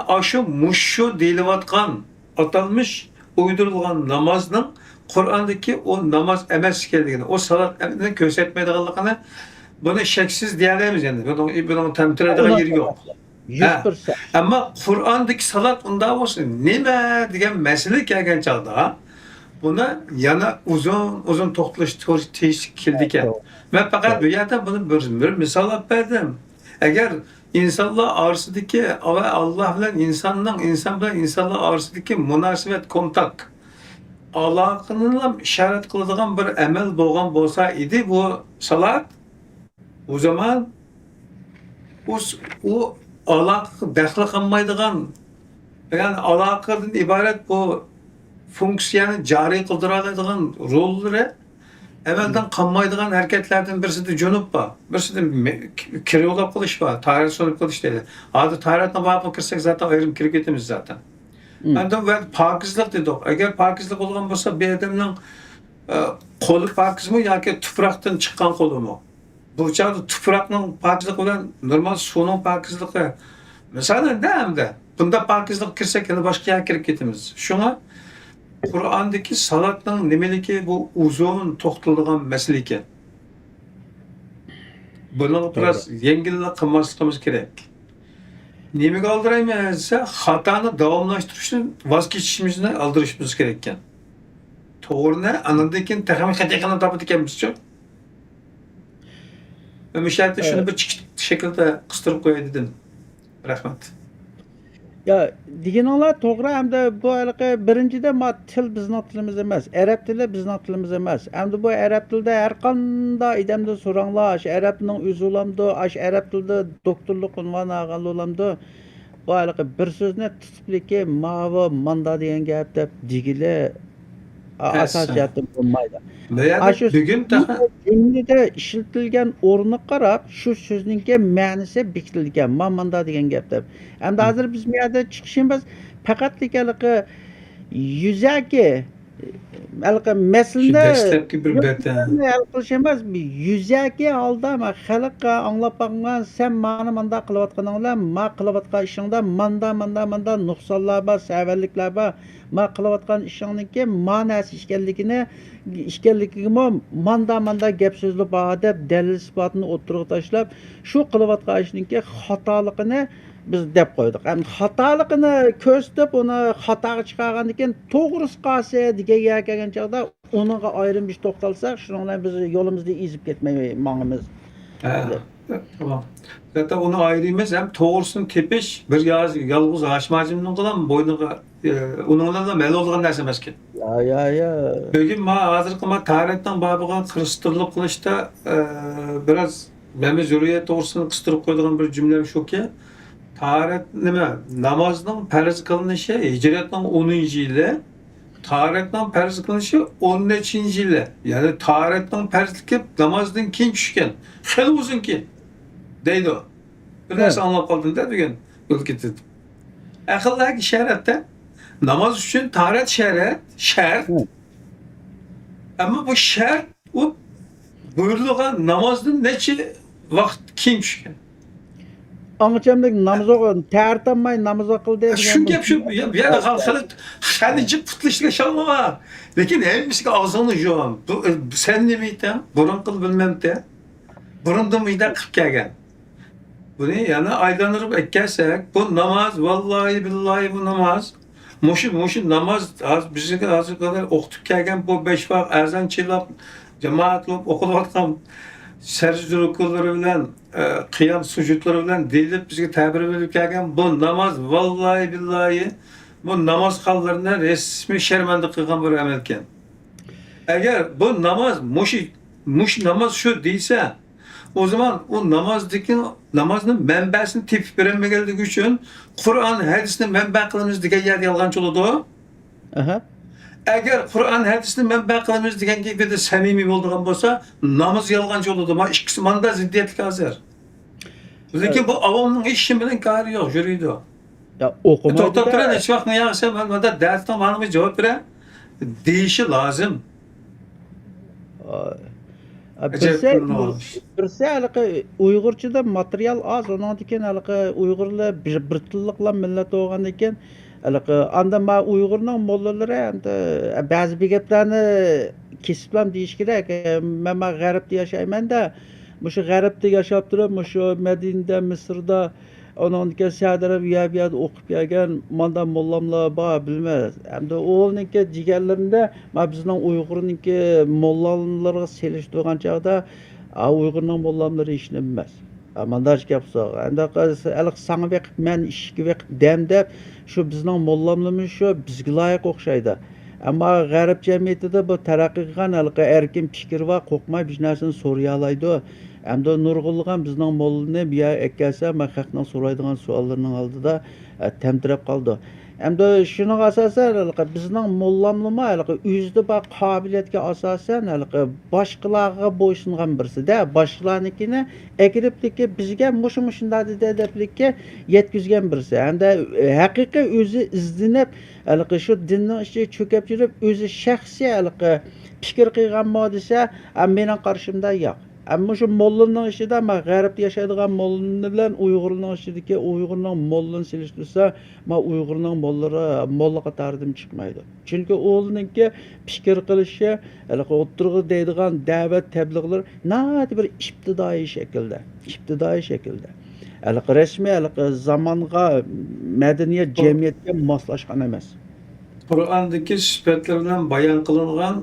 aşı muşu deyilatkan atalmış uydurulgan namazның Kur'an'daki o namaz emes geldiğini, o salat emini göstermediğini bunu şeksiz diyemeyiz yani. Bunun temsil edilen yeri yok. 100%. Ama Kur'an'daki salat onda olsun. Nime diyen mesele gelgen çağda buna yana uzun toxtuluş teşkil kildiken. Ve fakat bu yerden bunu bir misal verdim. Eğer insanlar arasındaki ve Allah ile insan bilen insanlar arasındaki münasebet kontak alakınınla işaret kıldığın bir emel boğan bolsa idi bu salat o zaman o alaka dahil kılmaydıgan yani alakadan ibaret bu fonksiyonu cari kıldıralaydıgan rolleri evvelden kanmaydıgan hareketlerden birisi de cunup var. Birisi de kiriyolap kılış var. Taharet sonup kılış değil. Adı taharetine bağlı kırsak zaten ayrım kiriketimiz zaten. Yani ve pakizlik dedik. Eğer pakizlik olan olsa bir adamın kolu pakiz mi ya ki tupraktan çıkan kolu mu? Bu çağda tuprakın pakizlik olan normal sunun pakizliği. Mesela değil de bunda pakizlik kırsak yani başka yer kiriketimiz. Şuna Kur'an'daki salatның nimeliki bu uzun toxtulduğun mesele ekan. Bunu biraz yengillik qilmasligimiz kerak. Nimaga oldiraymiz desa, xatoni davomlashtirish uchun voz kechishimizni oldirishimiz kerak ekan. To'g'rini andan keyin taxmin haqiqatini topib ekanmiz-ku. Müşahede şunu bir şekilde kıstırıp koyayım dedim. Rahmet. Ya deganinglar to'g'ri hamda bu haliqi birinchidan til bizning tilimiz emas. Arab tili bizning tilimiz emas. Hamda bu arab tilida har qanday odamdan so'ranglar, shu arabning o'zi olamdi, shu arab tilida doktorlik unvoni olgan olamdi. Bu haliqi bir so'zni tutiblikki mava manda degan gap deb degili asosiyati bo'lmaydi. Bu yerda Shu bugun daha jumlada ishlatilgan o'rniga qarab shu so'zningki ma'nosi bekitilgan manda degan gap deb. Endi hozir biz bu yerda chiqishimiz faqat haliqi yuzaki haliqi şu masalada dastlabki bir beta. hal qilish emas, yuzaki holda xalqqa anglab boqgan sen mani manda qilayotganing bilan ma qilayotgan ishingda manda nuqsonlar bor, savalliklar bor. Ma qilayotgan ishingniki ma'nosi ishkanligimi manda gap so'zlar bor deb dalil isbotini o'tirg'a tashlab, shu qilayotgan ishningki xatoligini biz deb qo'ydik. Endi xatoligini ko'rsatib, uni xatoga chiqargandan keyin to'g'risi qaysi degan yerga kelgan chog'da uniga ayrim ish to'xtalsak, shuning bilan biz yo'limizda ezib ketmay mangimiz. Tamam. Zaten onu ayrıyımız hem doğrusunu tepiş bir yalğız aşmacımın kılan boynuğa onunla da mel olgan narsa emas ki. Ya. Bugün ma hazırkı ma tarihten babıgan kırıştırılıp kılışta biraz memiz zürriyet doğrusunu kıstırıp koyduğum bir cümlem şu ki tarih nime namazın farz kılınışı hicretten 10. ile tarihten farz kılınışı 13. ile yani tarihten farz kılıp namazdan kim düşken heli uzun ki deydi o. Bir Evet. narsa anlap kaldın da bugün yol getirdim. Akıldaki işarette namaz için tarih şart. Evet. Ama bu şart o buyurduğun namazın neçe vakit kim düşken? Anlayacağımdaki namaz okuyun, tertanmay namaz okul diye. Şu gap şu ya bir yere kalkalı kendince pıtlışla şalma. Lakin elbise ağzını yoğun. Bu sen ne miydin? Burun kıl bilmem de. Burun da mıydı kırk gelgen. Bunu yani aydanırıp ekkersek bu namaz vallahi billahi bu namaz. Muşu namaz az bize azı kadar oktuk gelgen bu 5 vakit erzan çılap cemaatli okul vaktam secde rukuları bilen kıyam sucutları bilen deyilip bizge tabir edilip gelgen bu namaz vallahi billahi bu namaz kallarına resmi şermende kılgan bir emelken. Eğer bu namaz muş namaz şu değilse o zaman o namazın menbesini tepip veremegeldik için Kur'an hadisini menbe kılınız diye yer yalgancı oldu. Aha. Eğer Kur'an hadisini menbe kılınız diye gibi de samimi olduğun olsa namaz yalgancı oldu. Ma ikisi manda ziddiyetlik hazır. Lakin bu avamın işin bilen kârı yok, jürüydü o. Ya okumaydı Toktap da. duran hiç vakit ne yağsa ben de dersten var mı cevap veren değişi lazım. Bilse, bunu olmuş. haliqi Uyg'urchada material oz, undan keyin haliqi Uyg'urlar bir tillikla millat bo'lgandan keyin haliqi anda ma Uyg'urning mollalari endi ba'zi bir gaplarni kesiblam deyish kerak. Men g'arbda yashayman-da, mushu g'arbda yashab turib, mushu Madinada, Misrda ondan keyin Saudiya Arabiyada o'qib kelgan manda mollamlar bor bilmas. Hamda o'g'ilniki jigarlarida ma bizning Uyg'urniki mollalarga selishtirgan chog'da Uyg'urning mollamlari ishni bilmas. Mandash gap so'q. Endi hali sang vaqt men ishga vaqt dam deb shu bizning mollamlarimiz shu bizga loyiq o'xshaydi. Ammo g'arb jamiyatida bu taraqqiy qilgan hali erkin fikr va qo'rqmay bir narsani so'ray oladi. Hamda nurg'ulg'an bizning mollani bu yerga ekkelsa, men xalqning so'raydigan savollarining oldida tamtirab qoldi. Hamda shuning asosan bizning mollamlama o'zida bor qobiliyatga asosan boshqalarga bo'ysungan birisi-da, boshqalarnikini ekiribdiki bizga mushunday dedaplikka yetkazgan birisi. Hamda haqiqiy o'zi izlanib shu dinning ichiga cho'kib yurib, o'zi shaxsiy fikr qilgan modisa mening qarshimda yo'q. Ammo shu mollaning ichida men g'arbda yashaydigan mollalar bilan Uyg'urning ichidagi Uyg'urning mollani selishtirsa, men Uyg'urning mollari molla qatoridan chiqmaydi. Chunki o'g'liningki fikr qilishi, o'tirg'i deydigan da'vat tabliğlar nahayat bir ibtidoiy shaklda. Rasmiy zamonga, madaniyat jamiyatga moslashgan emas. Kur'an'daki sıfatlarından bayan kılınan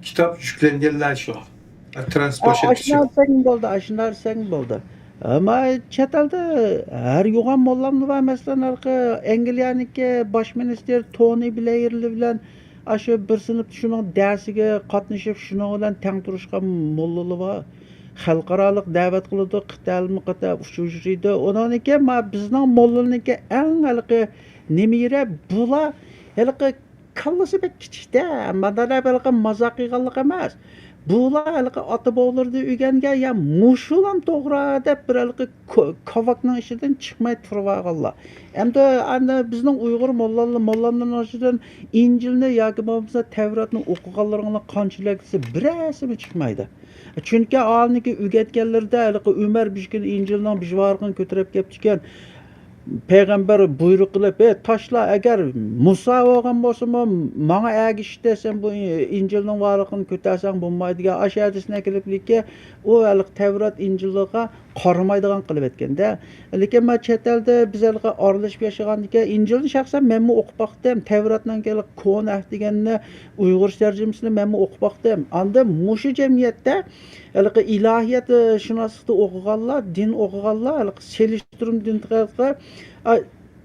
kitap yüklengenler şu. Transport etişi. Aşınar sen bo'ldi. Ama chet elda har yo'g'on mollamni va masalan Angliyaniki bosh minister Tony Blair bilan shu bir sinfda shuning darsiga qatnashib shuning bilan teng turishgan mollalar bor. Xalqarалық da'vat qiladi, qitalmi-qita uchrashiydi. Uningki bizning mollalarniki eng halqi nimira bular halqi kallasi bek kichikda, madana halqi mazoq qilganlik emas. Bular halqi ota-bobolardan o'rgangan ya mushulam to'g'ri deb bir halqi kovakning ishidan chiqmay turib Endi bizning Uyg'ur mollalarning ishidan Injilni yoki bo'lmasa Tavratni o'qiganlaringlar qanchalik birasimi chiqmaydi. Chunki alniki o'rgatganlarda halqi Umar bishkin Injilning bijvarig'ini ko'tarib kelibdikan. Peygamber buyruk qilib, taşla agar Musa bo'lgan bo'lsa-mu, menga ergishib desam bu Injilning varlig'ini ko'tarsang bo'lmaydigan ash hadisni keliblikka u hali Tavrat Injilga qaramaydigan qilib aytganda. Lekin men chet elda biz hali aralashib yashagandan Injilni shaxsan menmi o'qib baqdim. Tavratdan kelib ko'na deganni Uyg'ur tarjimasini menmi o'qib baqdim. Anda mushu jamiyatda hali ilohiyat shunoslikda o'qiganlar, din o'qiganlar, hali selishtirim din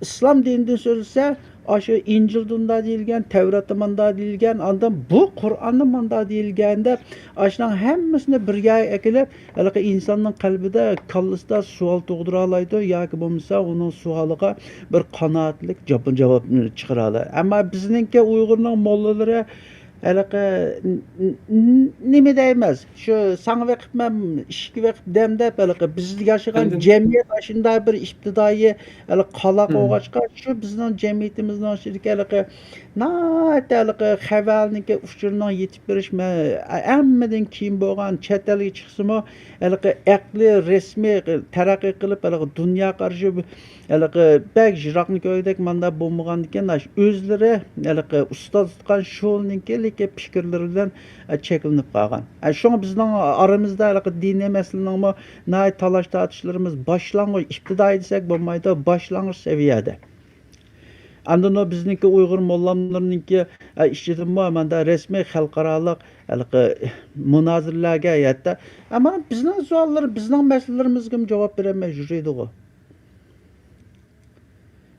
İslam dininden söylese aşı İncil'de manda deyilgen, Tevrat'ta manda deyilgen, andan bu Kur'an'da manda deyilgende aşınan hemmisini bir yaya ekilip insanın kalbide kallısında sual doğdura alaydı ya ki bulmuşsa onun sualıga bir kanaatlik cevap çıkaralı. Ama bizninki Uygur'un mollaları nime değmez. Şu sana vakit men işki vakit demde biz yaşayan cemiyet aşında bir iptidai kalak oğaçka şu bizim cemiyetimizin aşırı naat xabarniki uçurundan yetip berişme emmeden kim boğan çeteli çıksımı akli resmi terakki kılıp dünya karşı bek jirakni köydek manda bulmagan diken özleri ustad tutkan şolninki fikirlerinden çekilinip kalgan. Şuna bizden aramızda dini meselenin naat talaş tartışlarımız başlangıç iptidai desek bulmaydı başlangıç seviyede. Andan o bizniki Uyghur mollamlarınki işletim var manda resmi xalqaralıq münazirlərə yətdə. Ama bizning suallar, bizning meselelerimizga cevap veremez jüriydi o.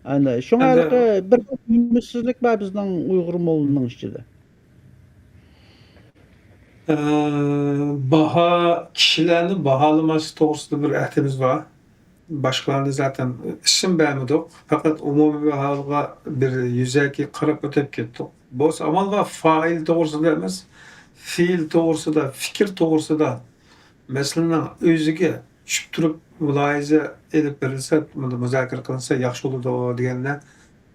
Yani şuna bir ümitsizlik var bizning Uyghur mollarının içinde. Kişilerini bahalaması doğrusunda bir ehtimiz var. Başkalarını zaten isim beğenmedik. Fakat umumi bahalığa bir yüzeyki qarab ötep kettik. Bu amalga fail doğrusu da emas, fiil doğrusu da, fikir doğrusu da meselenin özüge tushib turib muloyiza edib berilsa, muzokara qilinsa yaxshi bo'ladi deganda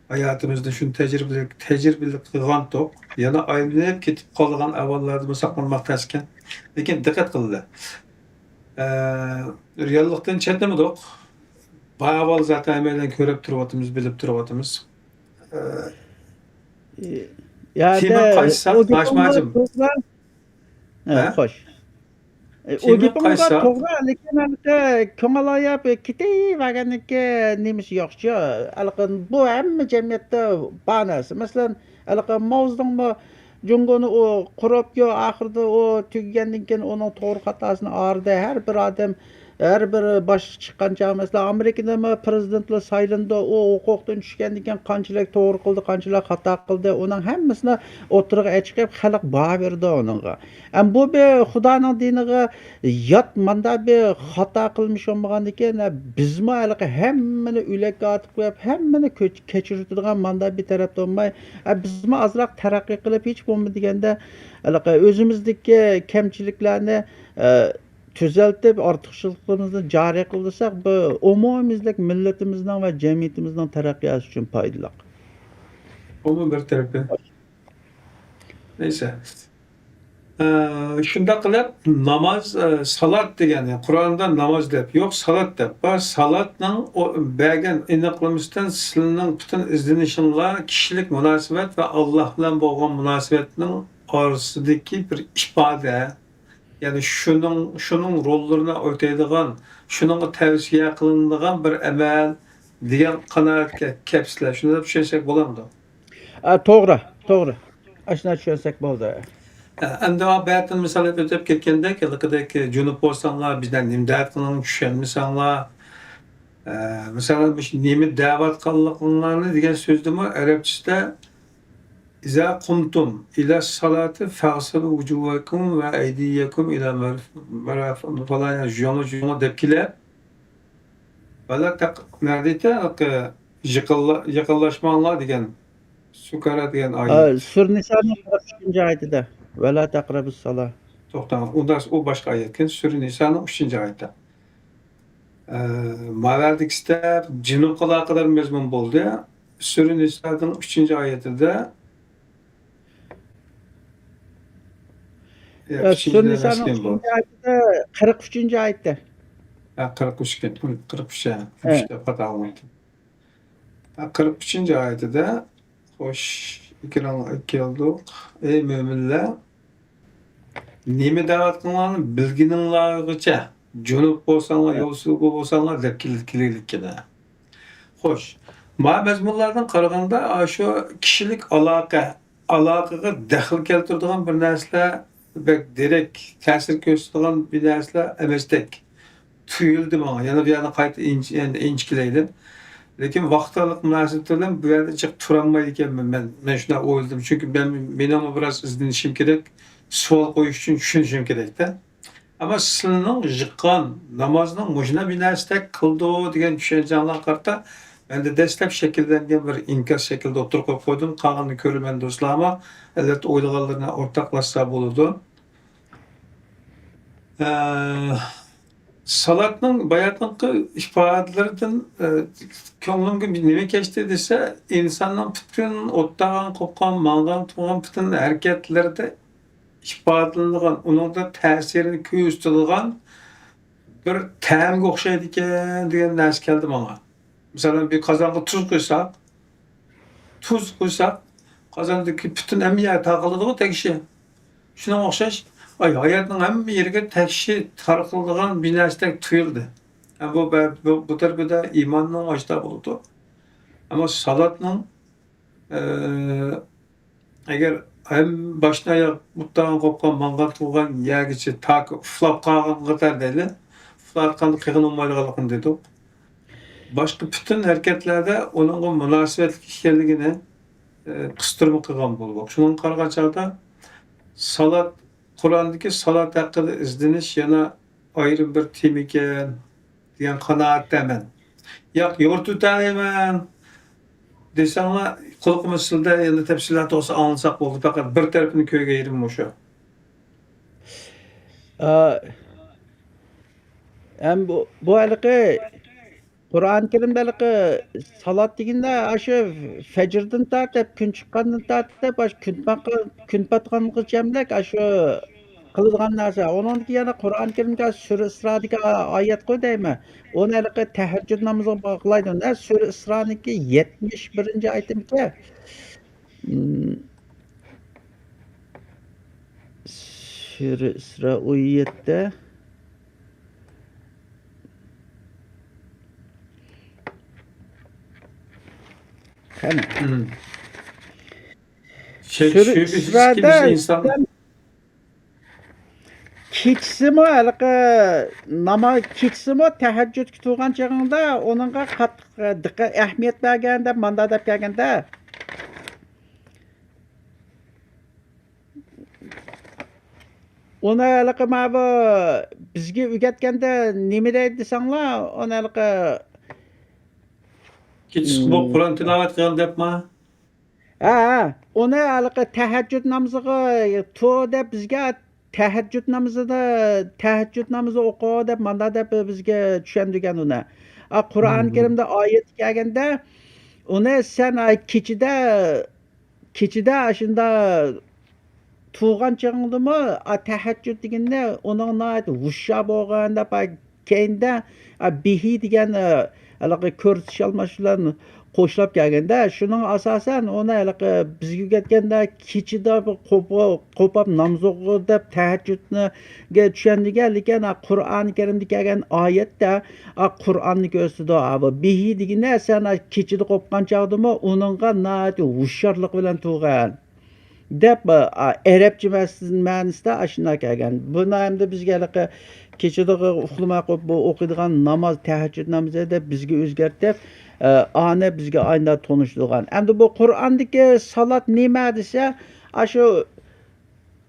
hayotimizda shuni tajribali qilgandik. Yana aylanib ketib qolgan avvallarda saqlanmoqda ekan. Lekin diqqat qildi. Reallikdan chetnamadik. Bayağı zaten hemen görüp duruyoruz, bilip duruyoruz. Kime kaysa, başmacım. Hoş. O gibi kaysa. Lekin ko'ngil kiti vaganiki nemisi yo'qchi. Bu hamma jamiyatda bor narsa. Masalan, mavzuning Jungoni o qurib oxirida o tugagandan keyin uning to'g'ri xatosini orida har bir odam her bir baş çıkan mesela Amerika'da prezidentler saylanda o hukuktan tushgandan keyin qanchalik to'g'ri qildi, qanchalik xato qildi, uning hammasini o'tirg'a chiqib xalq baho berdi uningga. Bu bir Xudoning diniga yot manda bir xato qilmish bo'lmagandan keyin bizmi hammani o'lakka otib qo'yib, hammani kechirtirgan manda bir tarafda olmay, bizmi ozroq taraqqiy qilib hech bo'lmadiganda o'zimizdagi kamchiliklarni düzeltip artışçılıklarımızı cari kılırsak bu umumizlik milletimizden ve cemiyetimizden terakkiyatı için faydalı. Onun bir tarafı. Neyse. Şunda qilib namaz, salat degani Qur'onda namaz deb, yo'q salat deb. Salatning bergan aniqlamasdan sizning butun izlanishinglar kishilik munosabat va Alloh bilan bo'lgan munosabatning orasidagi bir ifoda. Yani şunun rollerini öteydiğen, şunun tavsiye kılındığı bir emel diyen kanaatga kelibsizlar. Shuni deb tushunsak bo'ladimi? To'g'ri. Ashuna tushunsak bo'ldi. Endi o bayatdan misal ötüp ketgendek, ılıkıdaki Junup bolsaňlar bizden imdat kılınyň düşenmisaňlar. Mesela bu nemi davat kıllıklarını diyen sözdümü Arapçada İza kumtum ila salati fagsilu wujuhakum ve eydiyakum ila marafiq falan jonu depkiler. Valla tak neredeyse yakınlaşmanlar diyen sukara diyen ayet. Sur Nisa'nın 43. ayetinde. Ve la takrabus salah. To'xtam, o başka ayetken Sürü Nisa'nın 3. ayette. Maverdikisler cinun kulağı kadar mezmun boldu. Sürü Nisa'nın 3. ayetinde Sur 3. Nisa'nın nasıl 3. bu? ayetinde 43. ayette. 43 43 Evet. 3'te hata olmadı. 43. ayetinde hoş iki oldu. Ey müminler nemi davet kılmanı bilgininlargıça Junup bolsaňlar, ýolsuz bolsaňlar dep kilelikkine. Hoş. Ma mezmunlardan qaraganda aşo kişilik alakaga dahil keltirdigan bir näsle bek direkt täsir körsatdigan bir näsle emesdek. Tuyuldy maňa. Ýana bir ýana gaýta inçkileydim. Lekin wagtalyk münasibet bilen bu ýerde çyk turanmaýdy ekenmen men şuna oýldum. Çünki menem biraz izlenişim gerek. Sual koyuş üçün düşünüşüm gerek-de. Ama sının jıkkan namazının mujna bir nästek kıldı diyen düşünceler karta ben de destek şekillengen bir inkas şekilde oturup koydum. Kalanını körümen dostlarıma elbette oylaganlarına ortaklaşsa buludu. Salatның bayatınki ifadelerden köňlümge bir nime geçti dese insanın bütün ottağan, kopkan, mangan, tuğan bütün hareketlerde ifadelendiğin, onun da tesirini köýüstüdigan bir tämge okşaýdy eken diyen näse keldi maňa. Mesela bir kazanga tuz koysak, kazandaky bütün emmiýet tagylydy tekşi. Şuna okşaş, hayatyň hemme ýerige tekşi tarkyldygan bir nästek tuyuldy. Bu tarapda imanyň aşda boldy. Ama salatnyň eger hem başına ayak mutlagan kopkan, mangan tuğan ýagiçi tak uflap kalgan kadar deli. Uflatkandy kygynmaýlygyny dedi. Başka bütün hareketlerde onun münasebetli kişiligini kıstırma kılgan bolupok. Şunun karga çağda salat, Kur'an'daki salat hakkında izleniş yana ayrı bir tim eken diyen kanaat demen. Yak yortu tayman deseňler kuluk meselede ýa-da tepsilat olsa anlasak boldy. Fakat bir tarapyny köýge ýerim oşo. Hem bu halkı Kur'an-ı Kerim'de salat diginde aşı fecirden tartıp, gün çıkandan tartıp, aşı gün batkanlığı cemlek aşı kılılgan narsa. Onun ki yana Kur'an-ı Kerim'de Sure İsra'daki ayet koy deyme. Onu halkı teheccüd namazına bağlaydı. Ne Sure İsra'nınki 71. ayetim ki Sure İsra o ayette hani Sure İsra'da insan kiçsimi nama kiçsimi teheccüd tuğan çağında onunla dikkat ehmiyet bergende manda dep gelgende ona alaka ma bu bizge ügetkende nime deydi deseňler ona alaka bu Kur'an tilavet kılan depma. Ona alaka teheccüd namazıga to dep bizge teheccüd namazı oku dep manda dep bizge düşendigen ona. Kur'an-ı Kerim'de ayet gelgende ona sen keçide aşında tuğan çağındımı teheccüd digende onun ait vuşşa boğanda keyinde bihi digen alaka körtüş almaşlarını qoşlap gelgende şunun asasen ona alaka bizge getkende keçide kopap namaz oku dep teheccüdni düşendigen lekin Kur'an-ı Kerim'de gelgen ayette Kur'an'ı gösterdi bihi digende sen keçide kopkan çağındımı onunla ait vuşşarlık bilen tuğan. deb Arabcha ma'nosida ashuna kelgan. Buni hamda bizga kechada uxlamay qo'yib bu o'qiydigan namoz, tahajjud namozi deb bizga o'zgartib, ani bizga ayna tonishtirgan. Endi bu Qur'ondagi salat nima desa, shu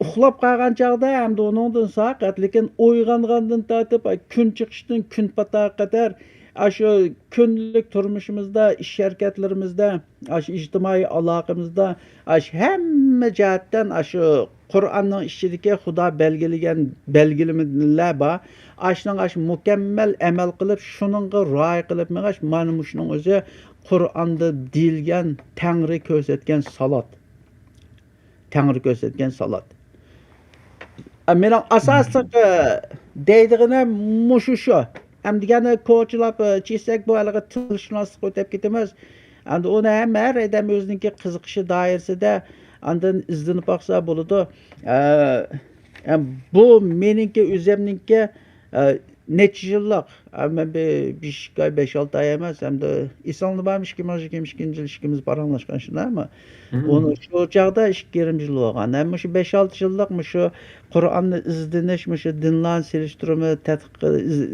uxlab qolgan chog'da hamda uningdan faqat lekin uyg'ongandan tortib kun chiqishdan kun pataga qadar shu kunlik turmushimizda, ish harakatlarimizda, shu ijtimoiy aloqamizda hamma jihatdan shu Qur'onning ichidagi Xudo belgilagan belgilamlar bor. Shuning mukammal amal qilib, shuningga rioya qilib meng'ash mana shuning o'zi Qur'onda deyilgan Tangri ko'rsatgan salat. Tangri ko'rsatgan salat. Mening asosiy deydig'ini mushu shu. Ham degani ko'chilab chesak bu haliga tilshunoslik o'tab ketamiz. Endi uni hamma har odam o'ziniki qiziqishi doirasida andan izlanib boqsa bo'ladi. Bu meningki o'zimningki necha yillik, men 5-6 oy emas, hamda eslolib bormish 2022 yil ishimiz paranglashgan shundaymi? Onu shu chog'da 2,5 yil bo'lgan. Ham shu 5-6 yillik shu Qur'onni izlanish, shu dinlarni selishtirma, tadqiq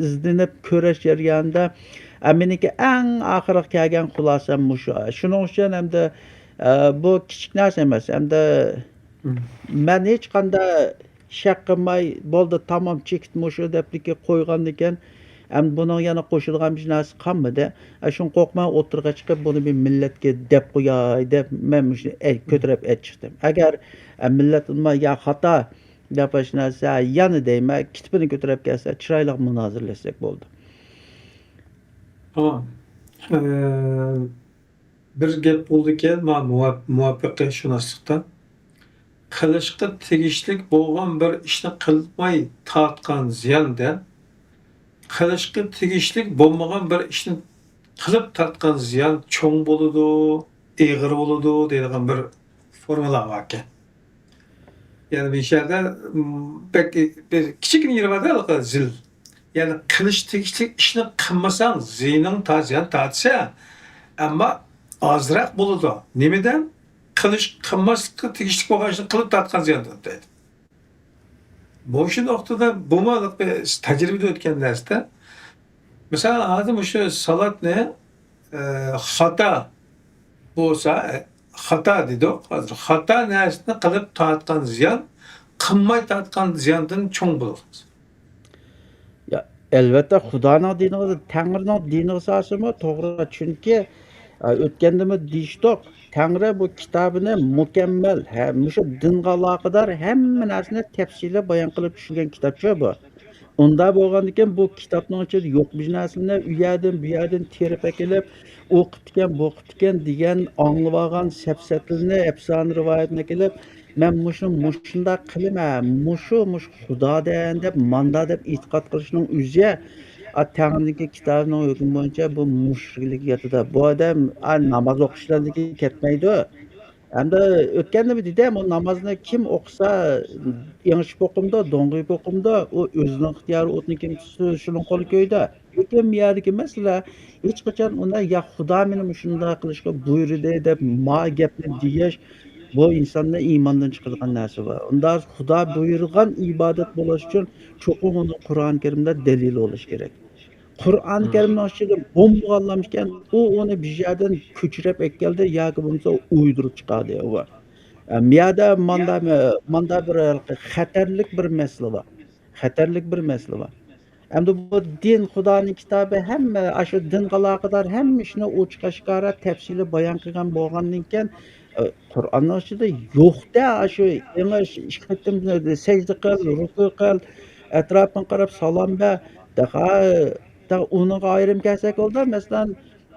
izlanib ko'rish jarayonida meniki eng oxirgi kelgan xulosam shu. Shuning uchun hamda bu kichik narsa emas. Hamda men hech qanday shak qilmay bo'ldi tamom chekitma shu depliki qo'ygan ekan. Ham buning yana qo'shilgan bir narsa qolmadi. Shuni qo'rqmay o'tirg'a chiqib buni bir millatga deb qo'yay deb men shuni ko'tarib aytdim. Agar millat nima ya xato deb narsa yana deyman, kitobini ko'tarib kelsa chiroyli munozirlasak bo'ldi. Tamam. Bir gap bo'ldiki, men muvaffaqiyatshunaslikdan qilishga tegishlik bo'lgan bir ishni qilmay tortgan ziyondan qilishga tegishlik bo'lmagan bir ishni qilib tortgan ziyon cho'ng bo'ladi, eg'ir bo'ladi deydigan bir formula bor ekan. Yani bir yerda bir kichikgina yeri borda zil. Yani qilish tegishlik ishni qilmasang ziyning ziyon tortsa, ammo ozroq bo'ladi. Nimadan? Qilmaslikka tegishli bo'lgan ishni qilib tortgan ziyondan deydi. Bu shu nuqtada bo'lmalik bir tajribada o'tgan narsa. Mesela hozir shu salatni xato bo'lsa, xato dedik. Hozir xato narsani qilib tortgan ziyon, qilmay tortgan ziyondan cho'ng bo'ladi. Ya albatta Xudoning diniga, Tangrining diniga asosimi to'g'ri, chunki o'tgandimi deyishdik. Tangri bu kitobini mukammal, shu dinga aloqador hamma narsani tafsili bayon qilib tushirgan kitobcha bu. Unda bo'lgandan keyin bu kitobning ichida yo'q bir narsani u yerdan terib kelib, o'qitgan, bo'qitgan degan anglab olgan safsatlarni, afsona rivoyatni kelib, men shunda qilma, mushu Xudo deb, manda deb e'tiqod qilishning o'zi Tangrining kitobining hukmi bo'yicha bu mushriklik yotida. Bu odam namoz o'qishlarga ketmaydi. Hamda o'tganda deydi, bu namozni kim o'qisa, yanglishib o'qimda, do'ng'ib o'qimda, u o'zining ixtiyori o'tni kim shuni qo'li ko'yda. Lekin bu yerdagi masala hech qachon unda ya Xudo meni shunday qilishga buyurdi deb ma gapni deyish bu insonni iymondan chiqargan narsa va unda Xudo buyurgan ibodat bo'lish uchun cho'qim uni Qur'oni Karimda dalil bo'lish kerak. Qur'oni Karimning ichida bo'lmaganlarmikan u uni bir yerdan ko'chirib keldi yoki bo'lmasa uydirib chiqadi u. Miyada manda bir xatarlik bir masala bor. Xatarlik bir masala bor. Endi bu din Xudoning kitobi hamma shu dinga aloqador hamma ishni ochiq oshkora tafsili bayon qilgan bo'lgandan keyin Qur'onning ichida yo'qda shu english ishqatim sajda qil, ruku qil, atrofdan qarab salom ber, da onun ayrım kelsak oldu. Mesela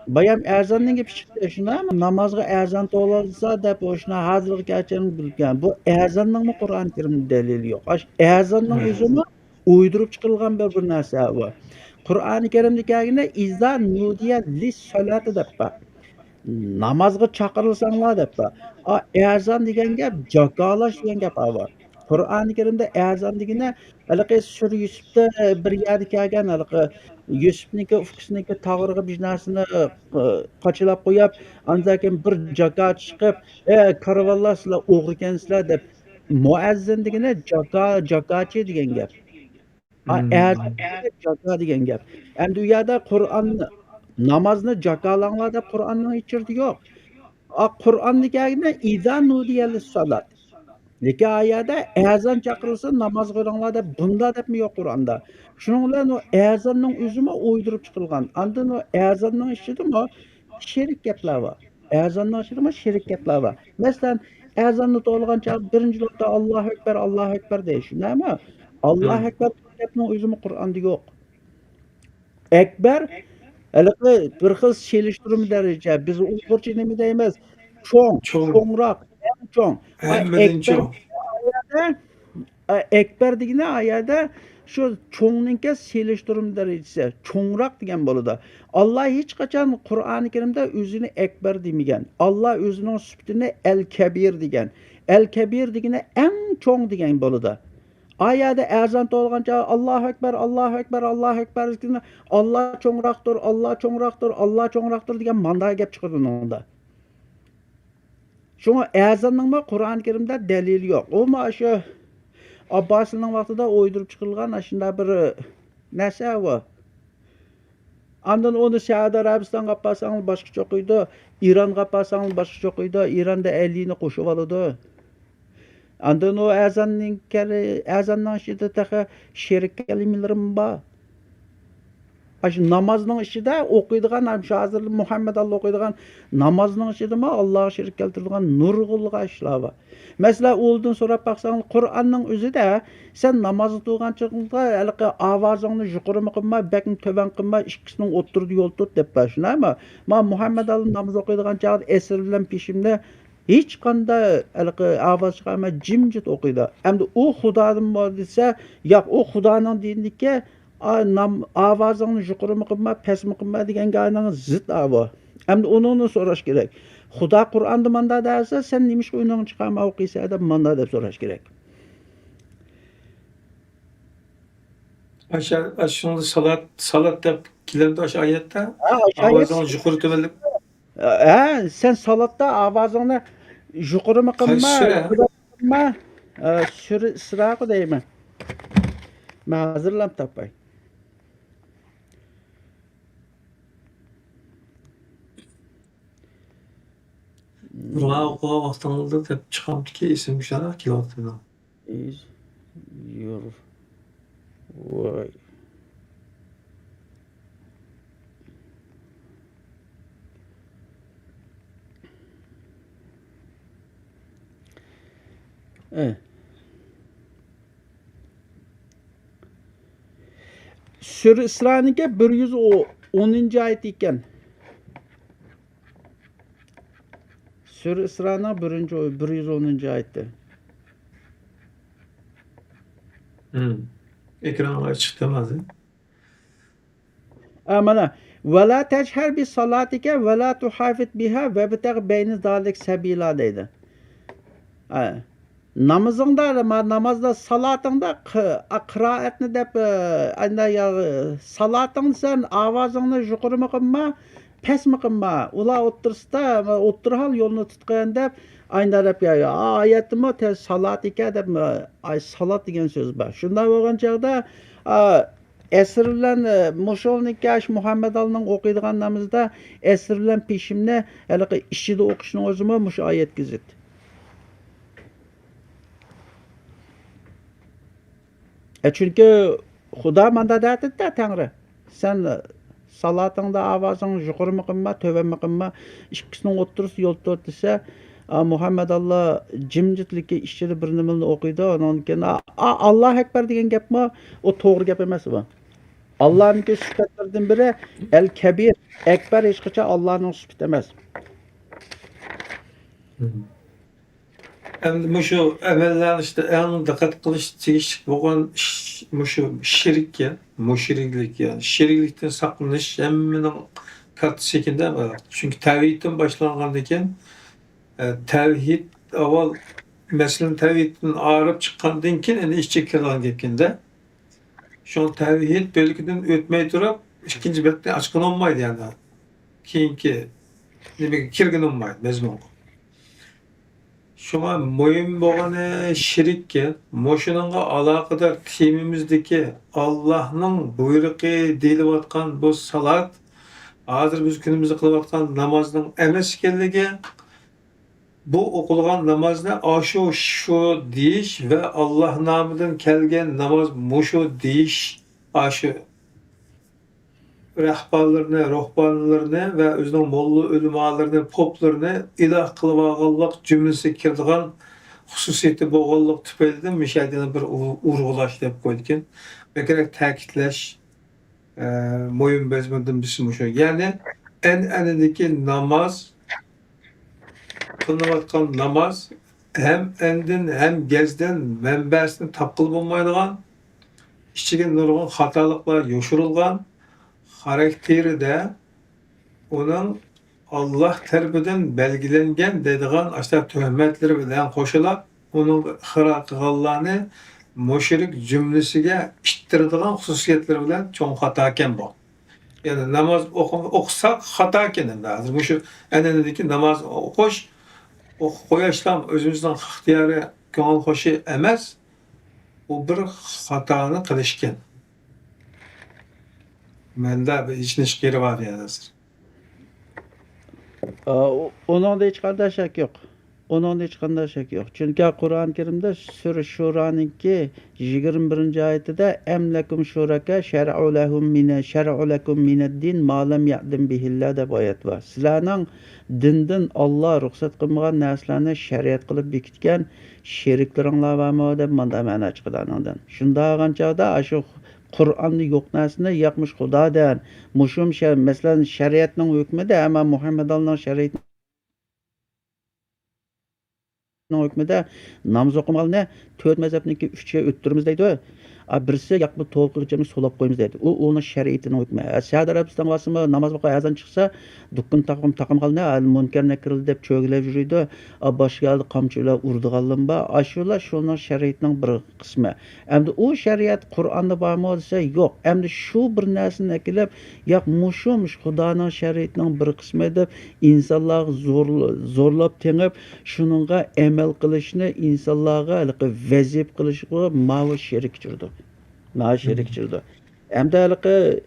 bayam erzanning gap chiqdi. Shundaymi? Namozga erzan to'g'rilsa deb o'shni hazilga kelganini bilgan. Bu erzanning Qur'oni Karimda dalili yo'q. Erzanning o'zimi o'ydirib chiqilgan bir narsa bu. Qur'oni Karimda kelganda izza nudiya lis solati deb bor. Namozga chaqirilsanglar deb bor. Erzan degan gap jakolash degan gap bor. Qur'oni Karimda azon degani halaqi Sura Yusufda bir yerda kelgan halaqi Yusufniki ufqisniki tog'rig'i bir narsani qochilab qo'yib, andan keyin bir jakoat chiqib, "Karvonlar sizlar o'g'rikansizlar" deb muazzin degani jakoatchi degan gap. Azon degani jako degan gap. Endi u yerda Qur'onni namozni jakolanglar deb Qur'onning ichirdi yo'q. Qur'on degani "İza nudiya lis-solat" lekin ayada azon chaqirilsa namoz qilinglar deb bunda debmi yo'q Qur'onda. Shuning bilan u azonning o'zimi o'ydirib chiqilgan. Andan u azonning ichidami sherik gaplar bor. Azonning ichidami sherik gaplar bor. Masalan, azonni to'g'lagan chaq birinchi marta Allohu akbar deyish, shundaymi? Allohu akbar gapning o'zimi Qur'onda yo'q. Akbar halaqi bir xil selishtirim daraja. Biz Uyg'urcha nima deymiz? Cho'ng, Çoğun. cho'ngroq, eng cho'ng. Hemmenin Akbar çoğu. Ekber degani ayada shu cho'ngninki selishtirim darajasi, cho'ngroq degan bo'ladi. Alloh hech qachon Qur'oni Karimda o'zini Ekber demagan. Alloh o'zining sifatini El-Kabir degan. El-Kabir degani eng cho'ng degan bo'ladi. Ayada azon to'lgancha Allohu akbar, Allohu akbar, Allohu akbar degani Alloh cho'ngroqdir, Alloh cho'ngroqdir, Alloh cho'ngroqdir degan ma'noga gap chiqadi unda. Şuna azonning Qur'oni Karimda dalil yo'q. U shu Abbosning vaqtida o'ydirib chiqilgan shunday bir narsa bu. Andan onu Saudiya Arabistonga olib borsangiz boshqacha o'qiydi, Eronga olib borsangiz boshqacha o'qiydi, Eronda 50 ni qo'shib oladi. Andan o azonning ichida taqa sherik kalimalarim bor. Shu namozning ichida o'qiydigan, shu hozir Muhammad Allah o'qiydigan namozning ichidami Allohga sherik keltirilgan nurg'ulg'a ishlar bor. Masalan, o'ldan so'rab baqsangiz, Qur'onning o'zida sen namoz o'qigan chog'ingda halaqi ovozingni yuqori qilma, bakni to'ban qilma, ikkisining o'ttirdi yo'l tut deb bashlaymi? Men Muhammad Allah namoz o'qiydigan chog'da asr bilan peshimda hech qanday halaqi ovoz chiqarmay jimjit o'qiydi. Endi u Xudodan bor desa, yo'q, u Xudoning dinidagi ovozingni yuqori qilma, pastmi qilma degan gapning zid avo. Endi uni so'rash kerak. Xudo Qur'onda manda desa, sen nima o'yiningni chiqarma o'qiysan deb manda deb so'rash kerak. Aşağıda salat deb keladi o'sha oyatda. Ovozini yuqori to'lib. Sen salatda ovozingni yuqori qilma, qilma. Sura Isro deyman. Men hozirlab topay. Qur'on o'qigan vaqtingizda deb chiqamdiki, esim shunday kelyapti. Is your way. Sura Isro'niki 110 oyat ekan. Sura Isro'ning 110 oyati. Ekranga chiqdimadi. Mana va la tajhar bi salatika va la tuhafit biha va bitag bayni zalik sabila deydi. Namazında, namazda salatında qiraatni deb salatın sen ovozingni yuqori qilma, pastmi qilma. Ular o'ttirhal yo'lni tutgan deb aynalab oyatimi salatika deb salat degan so'z bor. Shunday bo'lgan chog'da asr bilan musholnikash Muhammad Alning o'qiydigan namozda asr bilan peshimni haliqi ishida o'qishning o'zimi mush oyatga zid. Çünkü Xudo manda deydi Tangri. Sen salatыңda ovozingni yuqori qilma, to'ban qilma, ikkisining o'ttirisi yo'l tut desa, Muhammad Allah jimjitlikka ichida bir nimani o'qiydi, undan keyin Alloh akbar degan gapmi? O to'g'ri gap emas bu. Allohning sifatlaridan biri El-Kabir, akbar hech qachon Allohning sifati emas. Endi şu evvelden işte en dikkat kılış tegishli bo'lgan şu şirk ya, müşriklik ya. Şirklikten saqlanish hammaning kattasi ekanda. Çünkü tavhiddan boshlangandan keyin tavhid avval Mesela tevhidden ağırıp çıkkandan keyin endi içe kirgan gepkende. Şu tevhid bölgüden ötmey durup ikinci betni açkın olmaydı yani. Keyinki demek kirgin olmaydı mezmun. Şuna mühim bolgany şirikke, moşununga alakadar temimizdeki Allah'ın buyruğu deyilip atkan bu salat, hazır biz günümüzde kılıp atkan namazın emes ekenligi, bu okulgan namazda aşu şu deyiş ve Allah namıdan kelgen namaz muşu deyiş aşu rahbarlarını, ruhbanlarını ve özünün mollu ölümalarını, poplarını ilah kılıp ağallık cümlesi kirdigan hususiyeti boğallık tüpeliden müşahedine bir urgulaş dep koyduken ve gerek takitleş moyun bezmeden bizim şu. Yani en enindeki namaz kılınavatkan namaz hem endin hem gezden menbesini tapkıl bulmaydıgan içigen nurgun hatalıklar yoşurulgan karakteri de onun Allah terbinden belgilengen dediğin aşağı töhmetleri bilen koşulap onun hırakıgallarını müşrik cümlesiga iştirdiğin hususiyetleri bilen çoğun hataken bu. Yani namaz okusak hataken de hazır. Bu şu enendeki namaz okuş o koyaşlam özümüzden ihtiyarı köngül hoşu emas, o bir hatany kılışken. Mende bir içiniş geri var yani hazır. Onun da hiç qanday şak yok. Onun da hiç qanday şak yok. Çünkü Kur'an-ı Kerim'de Sure Şura'nınki 21. ayetinde emlekum şuraka şer'u lekum mined-din ma lam ya'dim bihillah deb ayet var. Sizlarning dindan Allah ruxsat qilmagan narsalarni shariat qilib bekitgan sheriklaringlar bormi deb manda ma'no chiqadandan. Shunda qanchada shu Kur'an'da yok narsini yakmış Xudodan. Muşum mesela şeriatning hükmüde ama Muhammed Allah'ın şeriatinin hükmüde namaz okumalarını 4 mezhepniki 3'e öttürümüz deydi. Birisi yakma to'lqirchani so'lab qo'yamiz deydi. U uni shariatining hukmi. Saudiya Arabiston vasimi namoz o'qib azon chiqsa, dukkan taqim qalni al munkar nakiril deb cho'gilab yuridi. Boshqa qamchilar urdiganlar bor. Ashular shuni shariatning bir qismi. Endi u shariat Qur'onda bormi desa, yo'q. Endi shu bir narsani kelib, yo'q mushum Xudoning shariatining bir qismi deb insonlarga zo'rlab tengib, shuningga amal qilishni insonlarga vazif qilishga ma'vu sherik chirdi. Sherik chirdi. Endi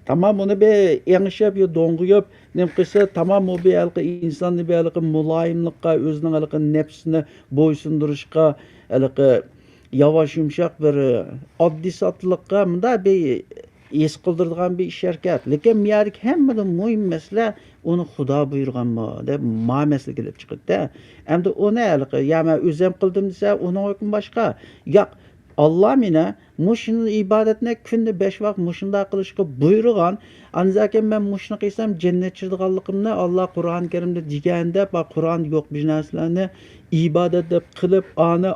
tamam onu bir yanlışıp ya donguyup ne kısa tamam o bir halka insanı bir halka mulayimlikka özünün halka nefsini boysunduruşka halka yavaş yumuşak bir addi satılıkka bunda bir es kıldırdıgan bir iş hareket. Lekin miyarik hemmeden mühim mesele onu Xudo buyurgan mı deb ma mesele kelip çıkıdı. Endi onu halka yani özüm kıldım dese onun hükmü başka. Yok Allah mine muşunun ibadetine günde 5 vakt muşunda kılışkı buyurgan. Anzaken ben muşunu kıysam cennet çırdıganlıkımını Allah Kur'an-ı Kerim'de digende bak Kur'an yok bir narsalarını ibadet edip kılıp anı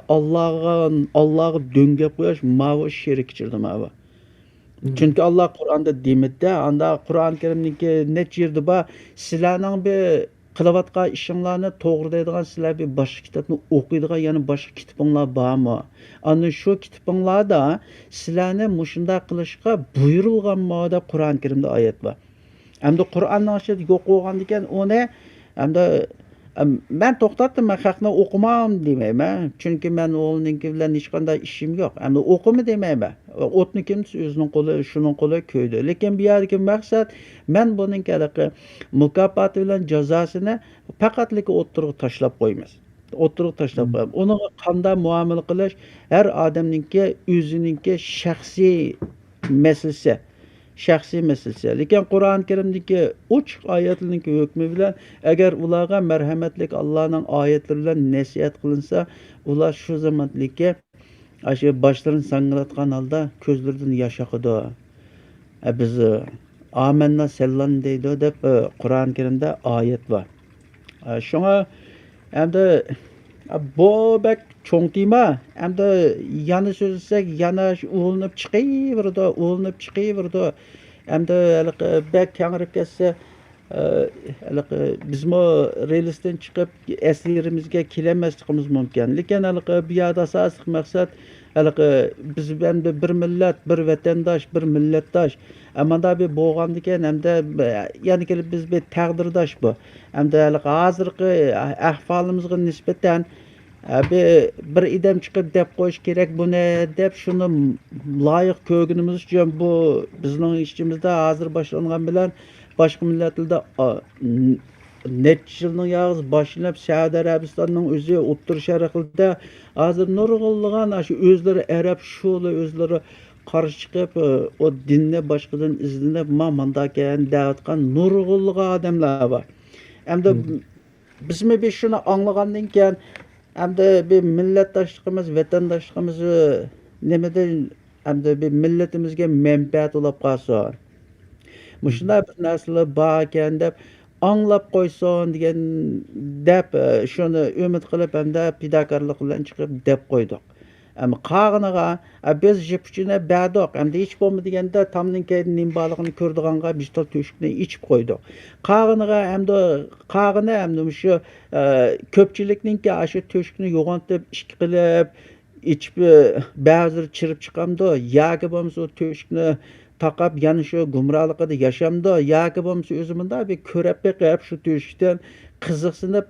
Allah'a döngep koyaş mavi şerik çırdım abi. Çünkü Allah Kur'an'da demedi anda Kur'an-ı Kerim'deki ne çirdi ba sizlerinin bir kılavatqa işinlarni to'g'ri deydigan sizlar bir boshqa kitobni o'qiydigan yana boshqa kitobinglar bormi? Ana shu kitobinglarda sizlarni mushunda qilishga buyurilganmi deb Qur'on Karimda oyat bor. Hamda Qur'onning ichida yo'q bo'lgan ekan uni hamda ben to'xtatdim, men haqni o'qimam demayman. Chunki men o'g'limniki bilan hech qanday ishim yo'q. Hamda o'qimi demayman. O'tni kim o'zining qo'li, shuning qo'li ko'ydi. Lekin bu yerdagi maqsad men buning mukofoti bilan jazosini faqatlik o'ttirib tashlab qo'ymiz. O'ttirib tashlab qo'yamiz. Uni qanday muomala qilish har odamningki o'zininki shaxsiy masalasi. Şəxsi meselesi. Lekin Qur'on-ı Kerimdeki uçuq ayetlerinin hükmü bilen eğer ularga merhametlik Allah'ın ayetleri bilen nasihat kılınsa ular şu zamanliki aşı başlarını sangılatkan halda közlerden yaş akıdı. Biz amenna sellan deydi dep Qur'on-ı Kerimde ayet var. Şuna hem de bu bek çoğun tema hem de yana sözsek yana uğulunub çıkıverdi hem de bek kengirip kesse bizmi relsdan chiqib aslirimizga kelolmasligimiz mumkin. Lekin bu yerda asosiy maqsad biz endi bir millat, bir vatandosh, bir millatdosh. Amanda bir bo'lgandikan hamda yana kelib biz bir taqdirdosh bu. Hamda hozirgi ahvolimizga nisbatan bir idam chiqib deb qo'yish kerak buni deb shuni loyiq ko'rganimiz uchun bu bizning ichimizda hozir boshlangan bilan boshqa millatlarda necha yilning yog'iz boshlab Saudiya Arabistonning o'zi O'rta Sharqda hozir nurg'unlagan shu o'zlari arab sho'li o'zlari qarshi chiqib o dinni boshqadan izlanib manda ekan deyotgan nurg'unlagan odamlar bor. Hamda bizmi bir shuni anglagandan keyin hamda bir millatdoshligimiz, vatandoshligimiz nimadan hamda bir millatimizga manfaat olib qolsin. Mushunday bir narsalar bor ekan deb anglab qo'ysin degan deb shuni umid qilib hamda fidokorlik bilan chiqib deb qo'ydik. Ama qag'iniga biz jipuchini berdik. Hamda hech bo'lmaganda tomning keyin nimbaligini ko'rdiganga biz to'shikni ichib qo'ydik. Qag'ini hamda shu ko'pchilikninki shu to'shikni yo'g'ontib ishki qilib ichib ba'zi chirib chiqamdi. Yoki bo'lmasa to'shikni taqab yana shu gumrohligida yashamdi. Yoki bo'lmasa o'zimda bir ko'rib beqib shu to'shikdan qiziqsinib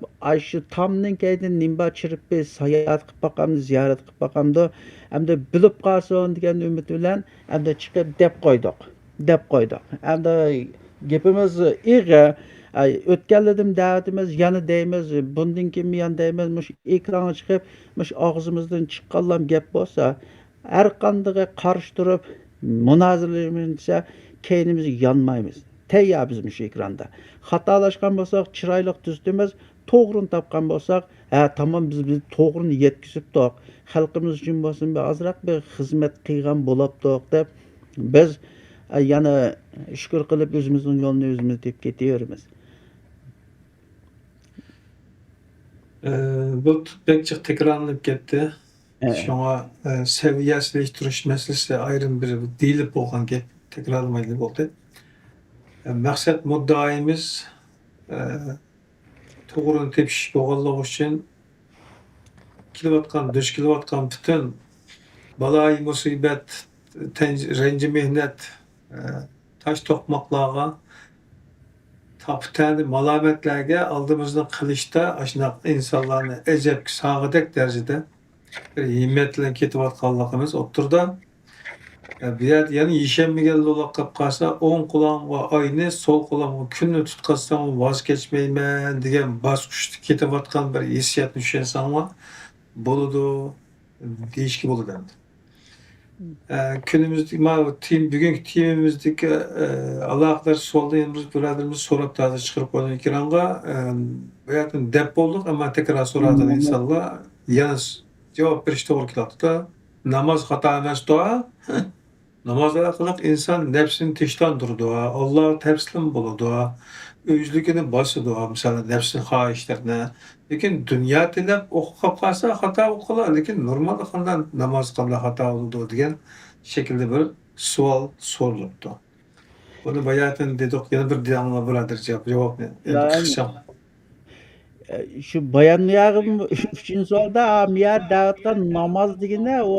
shu tomning keyin nimba chirib sayohat qilib boqamdi, ziyorat qilib boqamdi. Hamda bilib qolsin degan umid bilan hamda chiqib deb qo'ydik. Hamda gapimiz ig'i o'tganladim da'vatimiz yana deymiz, bundan keyin yana deymiz, mush ekranga chiqib, mush og'zimizdan chiqqanlam gap bo'lsa, har qanday qarshi turib munoziralashsa keynimiz yonmaymiz. Tayyor biz shu ekranda. Xatolashgan bo'lsak, chiroyli tuzitimiz, to'g'rini topgan bo'lsak, tamom biz to'g'rini yetkazibdik. Xalqimiz uchun bo'lsin, ozroq bir xizmat qilgan bo'libdik deb biz yana shukr qilib o'zimizning yo'lni o'zimiz deb ketaveramiz. Bu pek çok tekrarlanıp gitti. Şuna seviyesizleştiriş meselesi ayrı bir değilip olgan gap tekrarlamaylı oldu. Maksat muddaimiz to'g'rini tepish bo'lganligi uchun duch kelayotgan butun baloi musibat, ranji mehnat, tosh to'qmoqlarga, taptani malomatlarga oldimizdan qilishda shunaqa insonlarni ajabki sog'idek darajada bir himmat bilan ketayotganligimiz o'ttirdi. Bu yerda yana yeshanmagan lo'loq qilib qolsa, o'ng qo'limga oyni, so'l qo'limga kunni tutqazsam voz kechmayman degan bosqichda ketayotgan bir hissiyatni tushunsangmi bo'ladi deyishga bo'ladi endi. Günümüzdeki bugungi timimizdeki aloqalar solda birodarimiz so'rab hozir chiqarib qo'ygan ekranga bu yerdan deb bo'ldik, ammo tekrar so'radi insonlar yana javob berish to'g'ri keladi-da. Namoz xato emas-da. Namoz orqali inson nafsini tinchlantiradi, Allohga taslim bo'ladi, o'zligini bosadi, masalan, nafsini xohishlarni. Lekin dunyo tilab o'qib qolsa xato qiladi, lekin normal qilgan namoz qilsa xato bo'ladi degan shaklda bir savol so'ralibdi. Buni bayatın dedik, yana bir diyanla birodir javobni endi qilsam. Şu bayanlayağım üçün solda amiyar dağıttan namaz degene o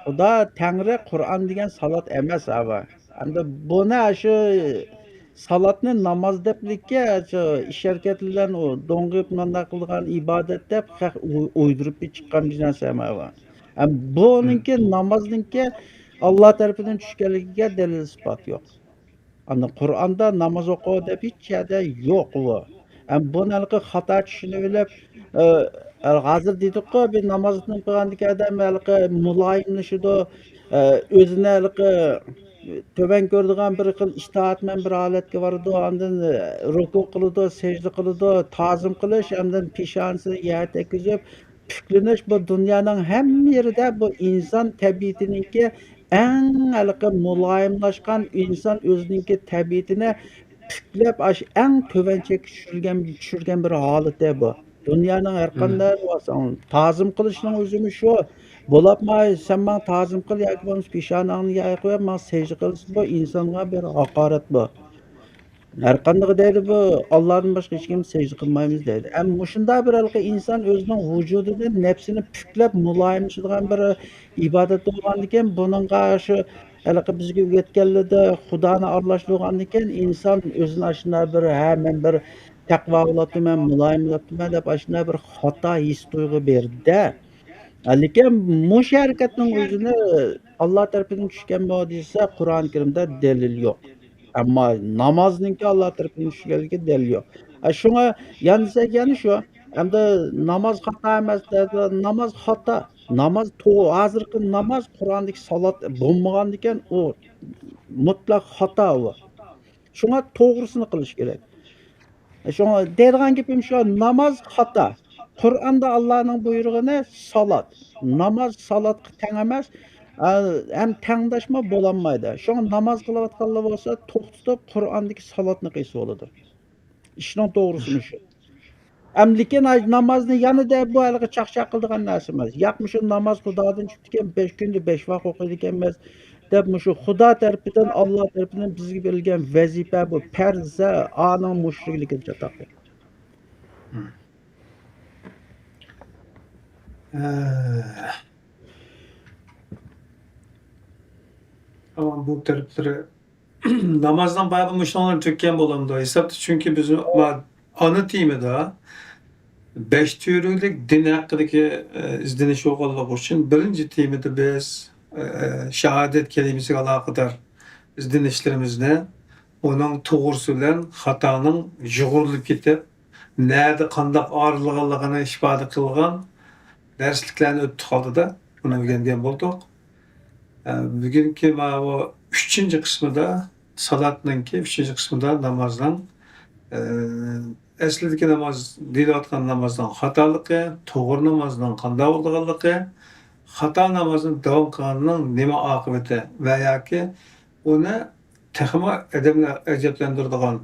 Xudo Tangri Qur'on degan salat emas abi. Hamda buni shu salatni namoz deblikka shu ish harakatlardan o do'ng'ib manda qilgan ibodat deb o'ydirib chiqqan bir narsa emas. Buninki namozniki Alloh tarafidan tushganligiga dalil isbot yo'q. Ana Qur'onda namoz o'qi deb hech yerda yo'q bu. Buni xato tushunib bilib hozir dedik-ku bir namozni qilgandek odam muloyimlashidi, o'zini to'ban ko'radigan bir xil itoatman bir holatga boradi, ondan ruku qiladi, sajda qiladi, ta'zim qilish, ondan peshonasini yer tekizib puklanish bu dunyoning hamma yerida bu inson tabiatiniki eng muloyimlashgan inson o'zininki tabiatini puklab eng tuvanchaga tushirgan bir holat bu. Dunyoning har qanday bo'lsin, ta'zim qilishning o'zimi shu. Bo'labmay, sen men ta'zim qil yoki bo'lmasa peshonangni yoyib qo'yib, men sajda qilsam bu insonga bir haqorat bu. Her qandaq deydi bu Allah'dan başqa hech kimni secde qilmaymiz deydi. Mushunda bir halqa inson o'zining vujudidan nafsini puklab muloyimlashadigan bir ibodat bo'lgandan keyin buningga shu halqa bizga o'rgatganlarda Xudoni aralashtirgandan keyin inson o'zini ashuna bir men bir taqvo qilyapman, muloyim qilyapman deb ashuna bir xato his tuyg'u berdi-da. Lekin mush harakatning o'zini Alloh tarafidan tushgan bu desa Qur'oni Karimda dalil yo'q. Ammo namozningki Alloh tarafidan tushganligi dalil yo'q. Shunga yana desak yana shu. Hamda namoz xato emas dedi. Namoz xato. Namoz hozirgi namoz Qur'ondagi salat bo'lmagandan keyin u mutlaq xato u. Shunga to'g'risini qilish kerak. Shunga deydigan gapim shu, namoz xato. Qur'onda Allohning buyrug'ini salat. Namoz salatga teng emas. Hem tengdashma bo'lolmaydi. Shunga namoz qilayotganlar bo'lsa, to'xtatib Qur'ondagi salatni qilsa bo'ladi. Ishning to'g'risi shu. Lekin namozni yanada bu haligi chaqchaq qiladigan narsa emas. Yo'qmi shu namoz Xudodan chiqdi ekan, 5 kunda 5 vaqt o'qiydi ekanmiz deb shu Xudo tarafidan, Alloh tarafidan bizga berilgan vazifa bu farza, aning mushrikligini chatoqdi. Ama bu tarafları namazdan bayağı müşteriler tükken bulamdı. Hesapta çünkü bizim ana timi daha 5 türlük din hakkındaki izdeniş oğulları için birinci timi de biz şehadet kelimesi alakadar izdenişlerimizde onun doğrusulan hatanın jugurlup ketip nerede kandak ağırlığını ifade kılgan dersliklerini öttü kaldı da bunu öğrengen bulduk. Bugünkü o üçüncü kısmında salatnınki üçüncü kısmında namazdan eslideki namaz deyiliyotgan namazdan hatalıqı, toğır namazdan qanda olduğanlıqı, hata namazın davam qilganning nima akıbeti veya ki onu texma edemler eceplendirdiğin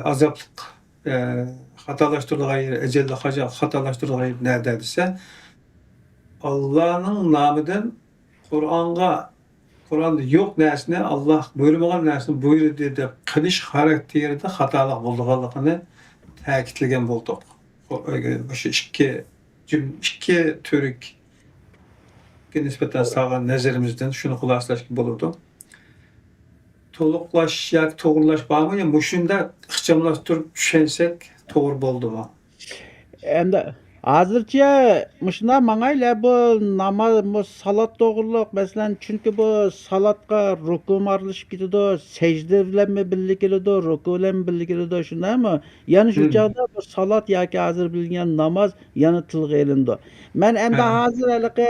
azaplık hatalaştırdığı yeri, ecelle hatalaştırdığı yeri nerede ise Allah'ın namıdan Qur'onda yo'q narsani Alloh buyurmagan narsani buyurdi deb qilish xarakterida xatolik bo'lganligini ta'kidlagan bo'ldik. O'sha ikki turikka nisbatan solgan nazarimizdan shuni xulosalashga bo'ladi. To'liqlash yoki to'g'rilash bormi? Shunda ixchamlashtirib tushunsak to'g'ri bo'ldimi? Endi hozircha mushuna mangayla bu namoz bu salat to'g'riliq masalan chunki bu salatga ruku aralashib ketadi, sajda bilan birga keladi, ruku bilan birga keladi shundaymi? Ya'ni shu chog'da bu salat yoki hozir bilgan namoz yana tilga ilindi. Men endi hozir haliqi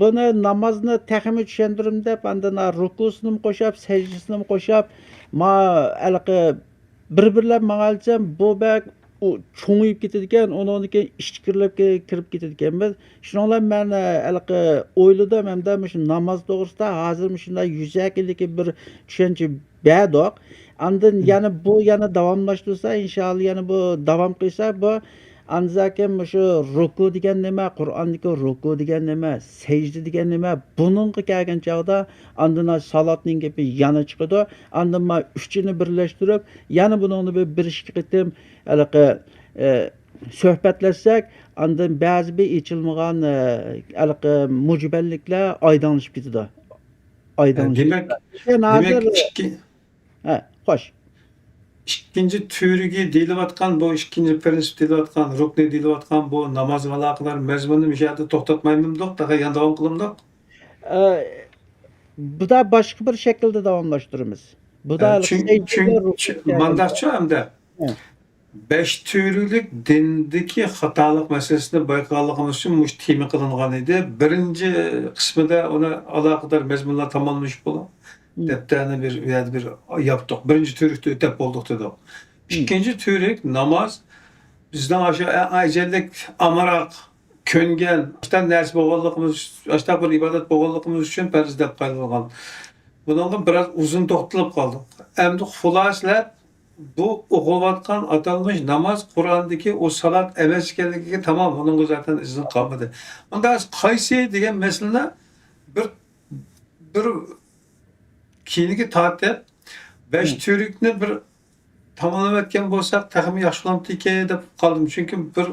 buni namozni taxmin tushuntirim deb andana rukusini qo'shib, sajdasini qo'shib, ma haliqi bir-birlab mangalcham bu bak u cho'ngib ketadi ekan, undan keyin ishkirlab kirib ketadi ekanmiz. Shuninglar men haliqi o'yladim hamda shu namoz to'g'risida hozir shunday yuzakillik bir tushuncha berdik. Andan yana bu yana davomlashtirsa, inshaalloh yana bu davom qilsa bu anzakim shu ruku degan nima, Qur'ondagi ruku degan nima, sajda degan nima, buningga kelgan chog'da andan salatning gapi yana chiqadi. Andan ma uchini birlashtirib, yana buningni bir ikki qitim haliqi suhbatlashsak, andan ba'zi bir yechilmagan haliqi mujballiklar oydinlashib ketadi. Demek Xo'sh. İkinci türüge deyilayotgan bu ikinci prinsip deyilayotgan rukni deyilayotgan bu namaz alaqalar mezmunni müşahede to'xtatmaymiz-doq, daha yana davom qilamdoq. Bu da boshqa bir shaklda davomlashtiramiz. Bu da mandaqchi hamda 5 türlük dindeki hatalık meselesini bayqalığımız için muş temi kılıngan idi. Birinci kısmında ona alakadar mezmunlar tamamlamış bulan. Depteni bir yaptık. Birinci türlükte ötep olduk dedik. İkinci türlük namaz bizden aşağı ecellik amarak köngen, açtan ders boğalıqımız, açtan bir ibadet boğalıqımız için perizdep kayılgan. Bundan biraz uzun toxtılıp kaldık. Hem de xulaslar bu okuvatkan atalmış namaz Kur'an'daki o salat emes ekanligiga tamam onun zaten izin kalmadı. Onda qaysi degan mesele bir keyingi tartib 5 türükni bir tamamlab etken bolsak takımı yaxşılanıp dike dep kaldım. Çünkü bir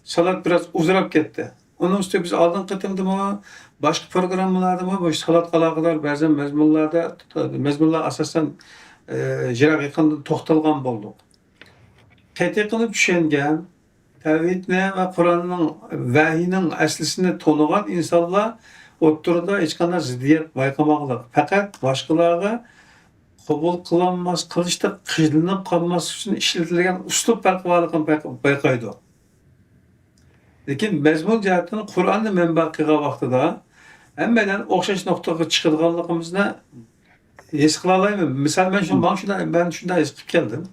salat biraz uzarıp ketdi. Onun üstüne biz aldın kıtımdı mı, başka programlarda mı, bu salat alakalar ba'zan mezmunlarda, mezmunlar asasen jirak yaqında to'xtalgan boldik. Tetkik qilib tushungan, tavhidni va Qur'onning vahiyning aslisini to'nigan insonlar o'ttirida hech qanday ziddiyat bayqamaqliq. Faqat boshqalarga qabul qilinmas qilishda qiynalib qolmas uchun ishlatilgan uslub farqi borligini bayqaydi. Lekin mazmun jihatdan Qur'onni manba qilgan vaqtida hammadan o'xshash nuqtaga chiqadiganligimizni his qila olmayman. Misol men shunday his qilib keldim.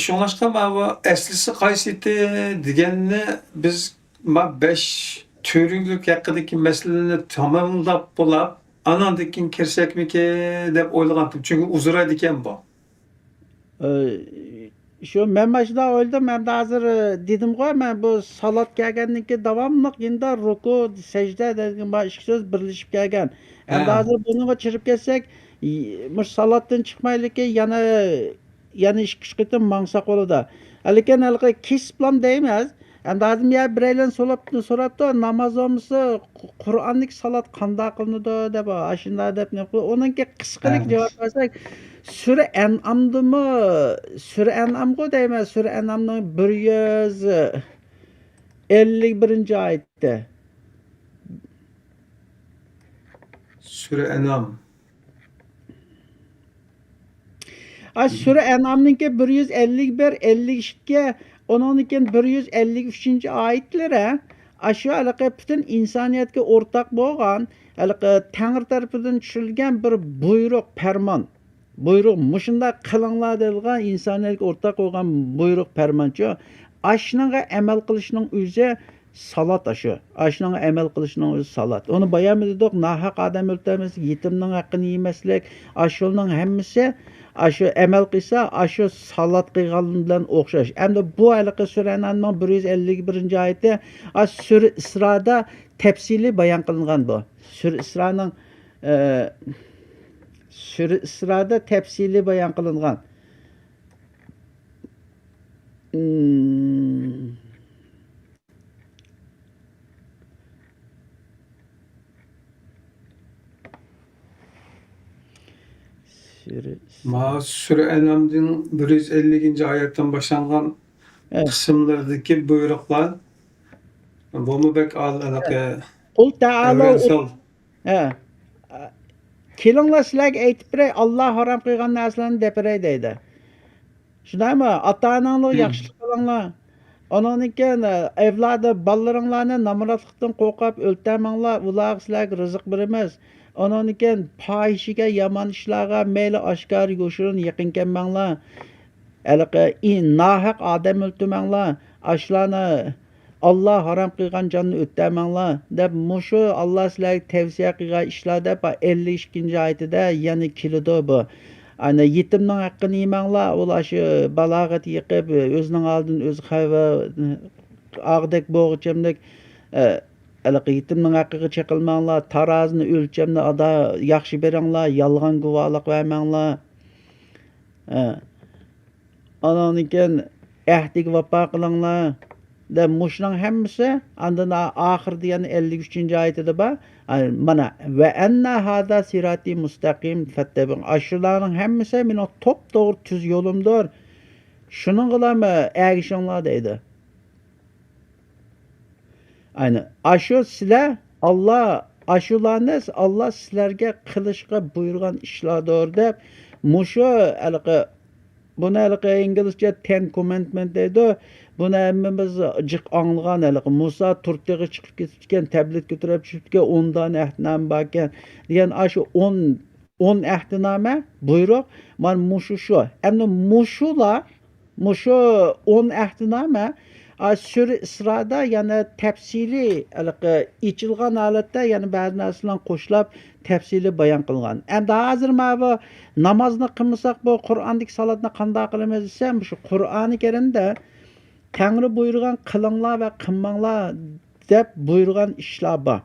Şoňlaşqa bu əslisi qaysiti deganni biz 5 türünlük haqqındaki meseleni tamamlap bolap, anandan keyin kirsekmiki dep oylagandim. Çünkü uzura diken bu. Şu men başda oyladım, men de hazır dedim go, men bu salat kelgenniki davamlıq indi ruku, secde degan ba iki söz birleşip kelgen. Endi Ha. hazır bunuga çirip kelsek, muş salatdan çıkmayliki yana iki qitim mangsak bolada. Lekin halqı kesiplam deymiz. Endi hazır ya bireylen sorapdı, namaz olmasa Qur'anlik salat qanda qılınıdı dep, aşında dep ne qıldı. Onunki qısqalık cevap versak, Sure En'am'dı mı? Sure En'am go deymiz. Sure En'am'ın 151. ayette. Sure Enam. Sure En'am'ınki 151, 52, onunki 153. ayetlere aşağı halaqı bütün insaniyetke ortak bolgan, halaqı Tangri tarafından düşürilgen bir buyruq, ferman. Buyruq muşunda qılыңlar deyilgan insaniyetke ortak bolgan buyruq fermançı. Aşınınğa emel qilishning o'zi salat aşı. Aşınınğa emel qilishning o'zi salat. Onu bayan dedik, nahaq adam o'ltirmaslik, yetimning haqqini yemaslik, aşulning hammasi aşı emel qilsa, aşı salat qilgan bilan o'xshash. Endi bu halaqı Suraning 151. oyati Sura Isroda tafsili bayon qilingan bu. Sura Isroning Sura Isroda tafsili bayon qilingan. Ma Sure Enam'ın 150. ayetten başlangan Evet. kısımlardaki buyruklar bu mu bek alaqı Qul ta'ala evrensel. kelinglar sizlarga aytib beray, Alloh harom qilgan narsalarni deb beray deydi. Shundaymi? Ota-onanglar yaxshilik qilinglar. Ondan keyin evladi, bolalaringlarni namoratlikdan qo'rqib o'ltamanglar, ularga sizlarga rizq beramiz. Ondan keyin fohishiga, yomon ishlarga mayli oshkor yoshirin yaqin kelmanglar. Halaqi nohaq odam o'ltirmanglar. Ashlarni Allah haram qilgan jonni o'ttamanglar deb mushu Alloh sizlarga tavsiya qilgan ishlar deb 52. oyatida yana keladi bu. Ana yetimning haqqini yemanglar, ular shu balog'at yiqib o'zining oldin o'zi xayva og'dak bo'g'ichamdek halaqi yetimning haqqiga chiqilmanglar, tarozini o'lchamni ada yaxshi beringlar, yolg'on guvohlik bermanglar. Ondan keyin ahdiga vafo qilinglar. Da muşның hammasi andan oxirida yana 53. oyatida bor. Mana va anna hada sirati mustaqim fattabun. Ashlarning hammasi mening top-to'g'ri tuz yo'limdir. Shuning bilan ergishinglar deydi. Ayni ashu sizlar ashularni Allah sizlarga qilishga buyurgan ishlardir deb mushu buni inglizcha Ten Commandment deydi. Buni hammamiz jiq anglagan hali Musa Turkiyaga chiqib ketgan, tablet ko'tarib chiqibgan 10 dan ahdnoma bor ekan. Degan shu 10 ahdnoma buyruq mana mushu shu. Endi mushu 10 ahdnoma Sura Isroda yana tafsili ichilgan holatda yana ba'zi narsalarni qo'shilib tafsili bayon qilingan. Endi hozir bu namozni qilmasak bu Qur'ondagi salatni qanday qilamiz desam, shu Qur'oni Karimda Tangri buyurgan qilinglar va qilmanglar deb buyurgan ishlar bor.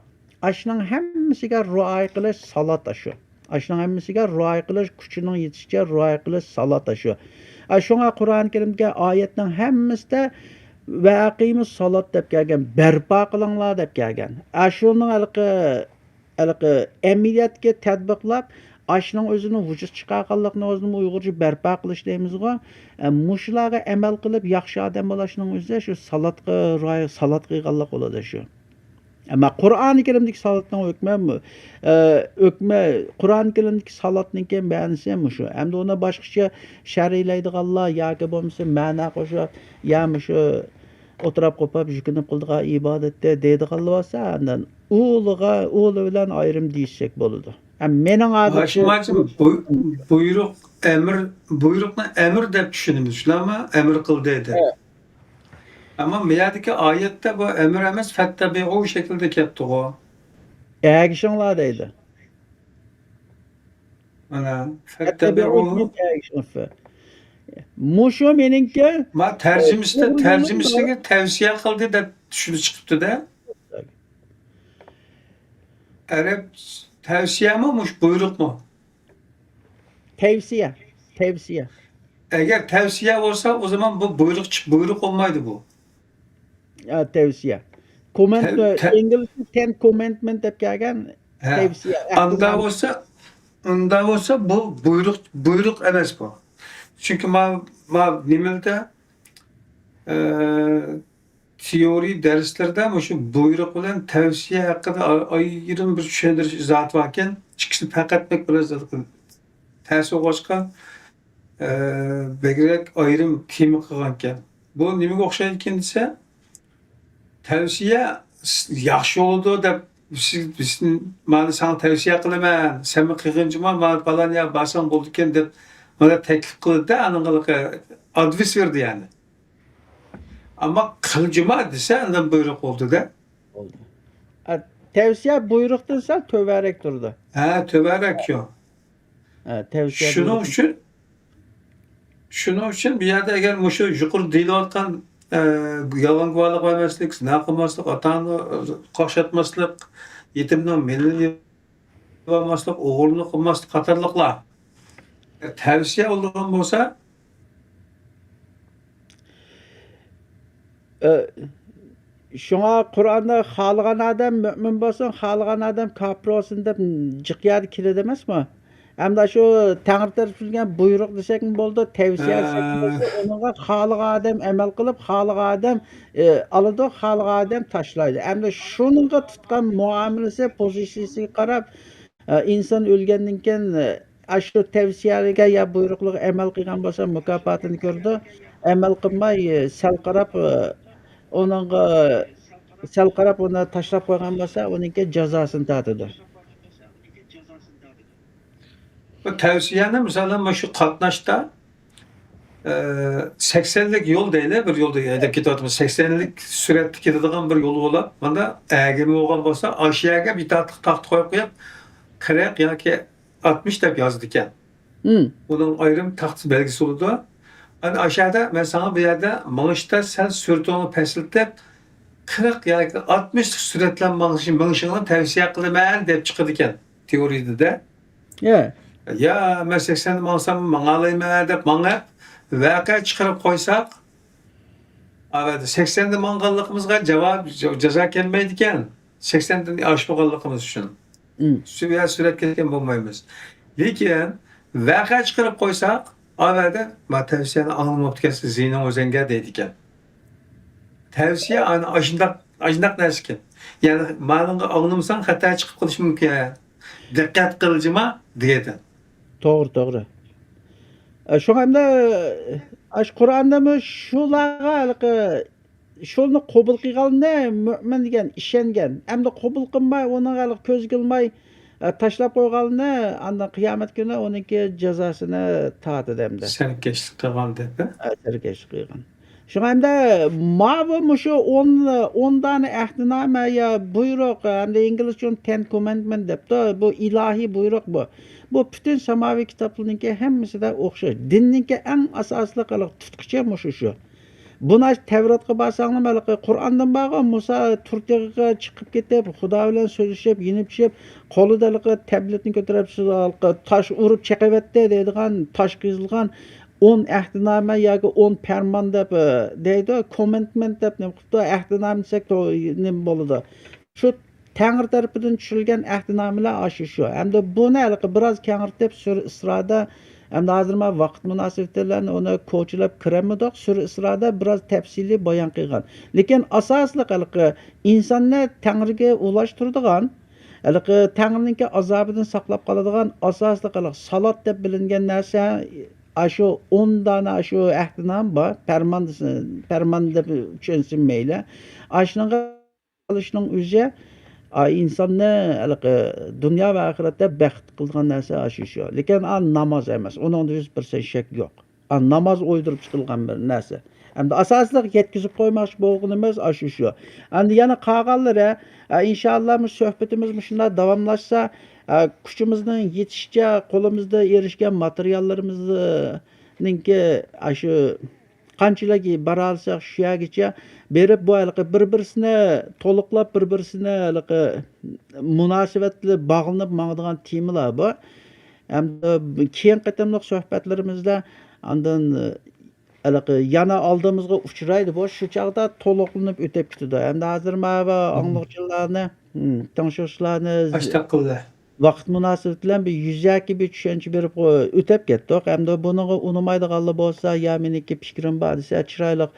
Ashning hammasiga rioya qilish salat shu. Aşının hemmisiga rioya qilish, kuchining yetishicha rioya qilish salat shu. Shunga Qur'oni Karimga oyatning hammasida va aqimus salat deb kelgan, barpo qilinglar deb kelgan. Shuning halqi amaliyotga tatbiqlab, ashning o'zini vujud chiqarganlikni o'zini Uyg'urcha barpo qilish deymizga, mushlarga amal qilib yaxshi odam bo'lishning o'zi shu salatga rioya salat qilganlik bo'ladi shu. Ama Qur'oni Karimdagi salatning hukmi Qur'oni Karimdagi salatning ma'nosi ham shu. Hamda uni boshqacha sharhlaydiganlar yoki bo'lmasa ma'no qo'shib, ya'ni shu o'tirib qo'pib yukinib qildigan ibodatda deydiganlar bo'lsa, undan o'li bilan ayrim deyishsak bo'ladi. Mening Aşmacım buyruqni emir deb tushunamiz. Shularmi? Emir qil deydi. Ama miyadaki ayette bu emir emas, fettabi'u şekilde ketdi o. Agishinglar deydi. Mana fettabi'u. Mushu meningki Ma tercümesiga tavsiye qildi deb tushunib chiqibdi-da. Arab tavsiye mi mush buyruq mu? tavsiya. Eğer tavsiye olsa o zaman bu buyruk olmaydı bu. Tavsiya. İngilizce Ten Commandment deb kelgan tavsiya. Unda olsa bu buyruk emas bu. Çünkü ma nimelde teori derslerde şu buyruk bilan tavsiye haqida ayrim bir tushundirish zat varken chiqishni faqatmak biraz ta'sir qo'shgan begrek ayrim tema qilgan ekan. Bu nimaga o'xshaydi ekan desa, tavsiya yaxshi bo'ldi deb mana sana tavsiya qilaman, sen qilginjima mana falan ya basan bo'ldi ekan deb mana taklif qildi-da, aniqlik advis berdi yani. Ama kılıcıma dese ondan buyruq oldu-da. Oldu. Tavsiya buyruqdan sal töverek turdi. Ha, töverek yok. Tavsiya. Şunun için bir yerde eğer muşu yuqur deyilayotgan yalan guvohlik vermeslik, zina qilmaslik, otani qo'shatmaslik, yetimdan melini olmaslik, o'g'irlik qilmaslik qatorliqlar. Tavsiya olgan bo'lsa Şuna Qur'onda xalqan adam mümin bo'lsin, xalqan adam kafir bo'lsin deb jiqyadi kiradi emasmi? Hamda shu Tangri tarafdan buyruq desak bo'ldi, tavsiya desak bo'lsa, unga xalq odam amal qilib, xalq odam oladi, xalq odam tashlaydi. Hamda shuningga tutgan muomalasi, pozitsiyasiga qarab inson o'lgandan keyin shu tavsiyalarga ya buyruqlarga amal qilgan bo'lsa, mukofotini ko'rdi. Amal qilmay sal qarab onunğa sal qarab onu tashlab qo'ygan bo'lsa, uningga jazosini tatadi. bu tavsiyani misaldan şu qatnashda 80'lik yol değil, bir yolda haydab ketyapmiz. 80'lik suratda ketadigan bir yo'l bo'lib, mana agimi bo'lgan bo'lsa, aşağıya bir taxt qo'yib qo'yib 40 yoki 60 deb yozdi ekan. Bunun ayrım taxt belgisi bo'ldi. Hani aşağıda ben sana bir yerde mağışta sen sürtüğünü pesiltip 40 ya 60 süretle mağışını tavsiye kılmayan deyip çıkırdıken teoride de. Ya ben 80'de mağışsam mağalayım deyip mağıp vaka çıkarıp koysak evet 80'de mağalıkımızga ceza gelmeydiken 80'den aşmağalıkımız için. Süret ketken bulmayımız. Lekin vaka çıkarıp koysak avvalda ma tavsiyani anglab ketsa ziyna o'zanga deydi ekan. Tavsiya ana ashundaq narsa ekan. Ya'ni ma'lumga anglamasan xato chiqib qolishi mumkin. Diqqat qiljima deydi. To'g'ri. Shu hamda Qur'ondami shularga shuni qabul qilganni mu'min degan ishongan. Hamda qabul qilmay, uni ko'z qilmay tashlab qo'yganni andan qiyomat kuni uningki jazosini tatadi hamda. Serkeşlik qilgan deb. Serkeşlik qilgan. Shu hamda ma'lum shu 10 dona ahdnoma ya buyruq, hamda inglizcha Ten Commandment debdi. Bu ilohiy buyruq bu. Bu butun samoviy kitoblarningki hammasida o'xshash. Dinninki eng asosli qiliq tutqichi shu. Buna Tevrat'a barsaňlar belki Kur'andan baga Musa Turkiýaga çykyp ketip, Huda bilen sözleşip, ýinip-içip, golundalyky tabletini götürip taş urup çekevetdi diýdigan, taş gyzylgan 10 ähdiname ýa-ki 10 ferman dep diýdi, commandment dep ne gupdy, ähdiname desek nime bolady. Şu Täňir tarapydan düşürilgen ähdinameler aşy şu. Hemde bunu halky biraz keňirtip Sür Israda hem de hazır ma wagt münasibetlerini onu koçulap kiremedik. Sür Israda biraz tepsili bayan kılgan. Lekin asaslyk halky insanny Täňirge ulaştyrdygan, halky Täňirninki azabydan saklap kaladigan asaslyk halky salat dep bilingen nerse aşu 10 dana aşu ähdiname bar. Ferman dep çönsin meýle. Aşnyňa alışnyň üze insanny dünya we ahiretde bext kılgan nerse aşy şu. Lekin namaz emas. Onuň 100% şek ýok. Namaz oýdurup çykylgan bir nerse. Hem de asaslyk yetkizip koymak bolgun emas aşy şu. Endi ýana kagallara inşallah bu söhbetimiz muşunda dawamlaşsa küçümizden yetişçe kolumuzda erişken materiallarımızınki aşy kançylaki baralsak şu ýagiçe berip bu halky bir-birisine toluklap bir-birisine halky münasibetli baglanyp maňdygan temalar bu. Hem keyin qatamlyk söhbetlerimizde andan halky ýana aldymyzga uçuraýdy bu şu çagda toluklanyp ötep gitdi. Hem de hazır maňa anglagçylarny, taňşyşlaryny Aştakıldı. Wagt münasibet bilen bir yüzäki bir düşünçe berip ötep getdik. Hem de bunuňy unumaýdyganlar bolsa ýa meniki pikirim bar dese çyraýlyk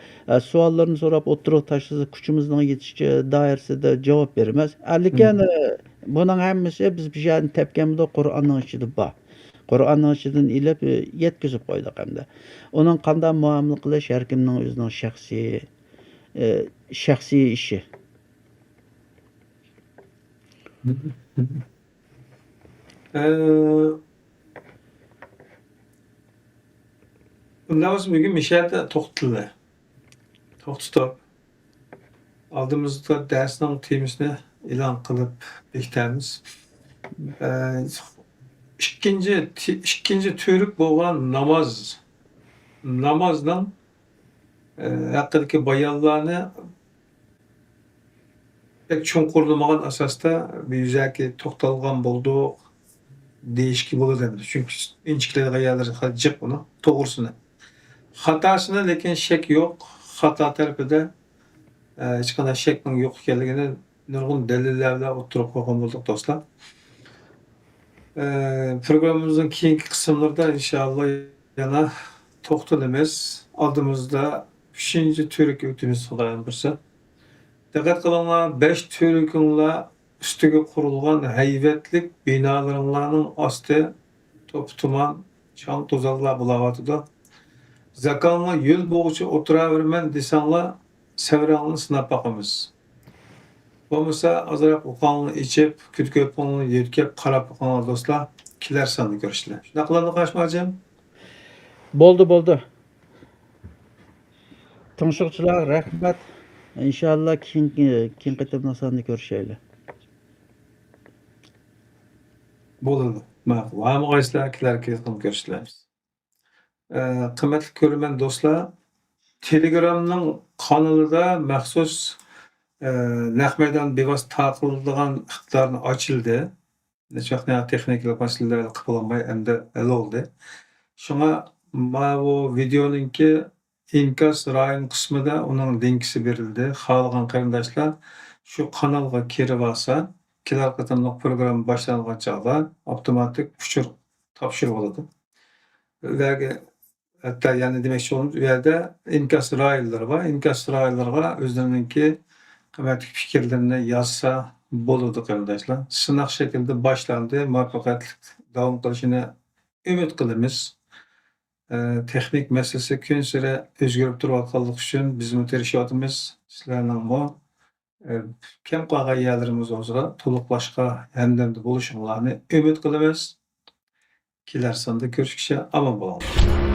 suallaryny sorap oturup taşysa küçümizden ýetişçe daýerside jogap bermez. Lekin bunuň hemmesi biz bir ýerden tepkemde Kur'anyň içinde bar. Kur'anyň içinden ilip yetkizip koýdyk hemde. Onuň kандай muamele kılış her kimniň özüniň şahsy işi. Bundan bugün Mişel'de toxtuldy. Toxtutup aldığımızda dersinin temisini ilan kılıp bekitemiz. İkinci türük bolan namazdan hakkındaki bayallarını pek çoğunkurlamagan asasta bir yüzaki toxtalgan boldu değişki boladı. Çünkü inçikleri gayaları jık bunu toğursunu. Hatasına lekin şek yok. Hata tarafında hiç kadar şekmin yok ekanligini nurgun delillerle oturup koygan boldık dostlar. Programımızın keyinki kısımlarda inşallah yana toxtalymiz. Aldığımızda 3. türük ötümüz solan birisi. Dikkat kılınlar 5 türükünle üstüge kurulgan heybetlik binalarının astı top-tuman çan tozallar bulawatydy. Zakanla yol boğucu oturavermen desanlar sevranını sınap bakımız. Bolmasa azarap ukanlı içip, kütköpünü yerkep, karap ukanlı dostlar, kiler sandı görüşler. Şuna kılandı kaçmacım? Boldu. Tanışıkçılar rahmet. İnşallah kim qatamdan sandy görüşeýle. Bolady. Makul. Ama gaýslar kiler keskin görüşlerimiz. Kıymetli görümen dostlar, Telegram'ın kanalıda mahsus nähmeden bevas taqıldıgan iqtidarını açıldı. Neçaqna texniklik meseleler qıpılanmay endi el oldu. Şuna bu videonunki inkas rayon kısmında onun linkisi berildi. Xalqan qarindaşlar şu kanalga kirip alsa, kiler qatamlyk program başlangan çağda otomatik uçur tapşyryk bolady. Ve hatta yani demekçi olumuz bu yerde inkas rayonları var. İnkas rayonlarga özlerininki kıymetli fikirlerini yazsa boladı arkadaşlar. Sınak şekilde başlandı. Muvaffakiyetli devam kılışını ümit kılımız. Texnik meselesi gün süre özgürüp durvatkallık üçün bizim öterişiyatımız sizlerden bu kem qağa yerlerimiz olsa toluk başka hemden de buluşumlarını ümit kılımız. Kiler sandı görüşküşe aman bulalım.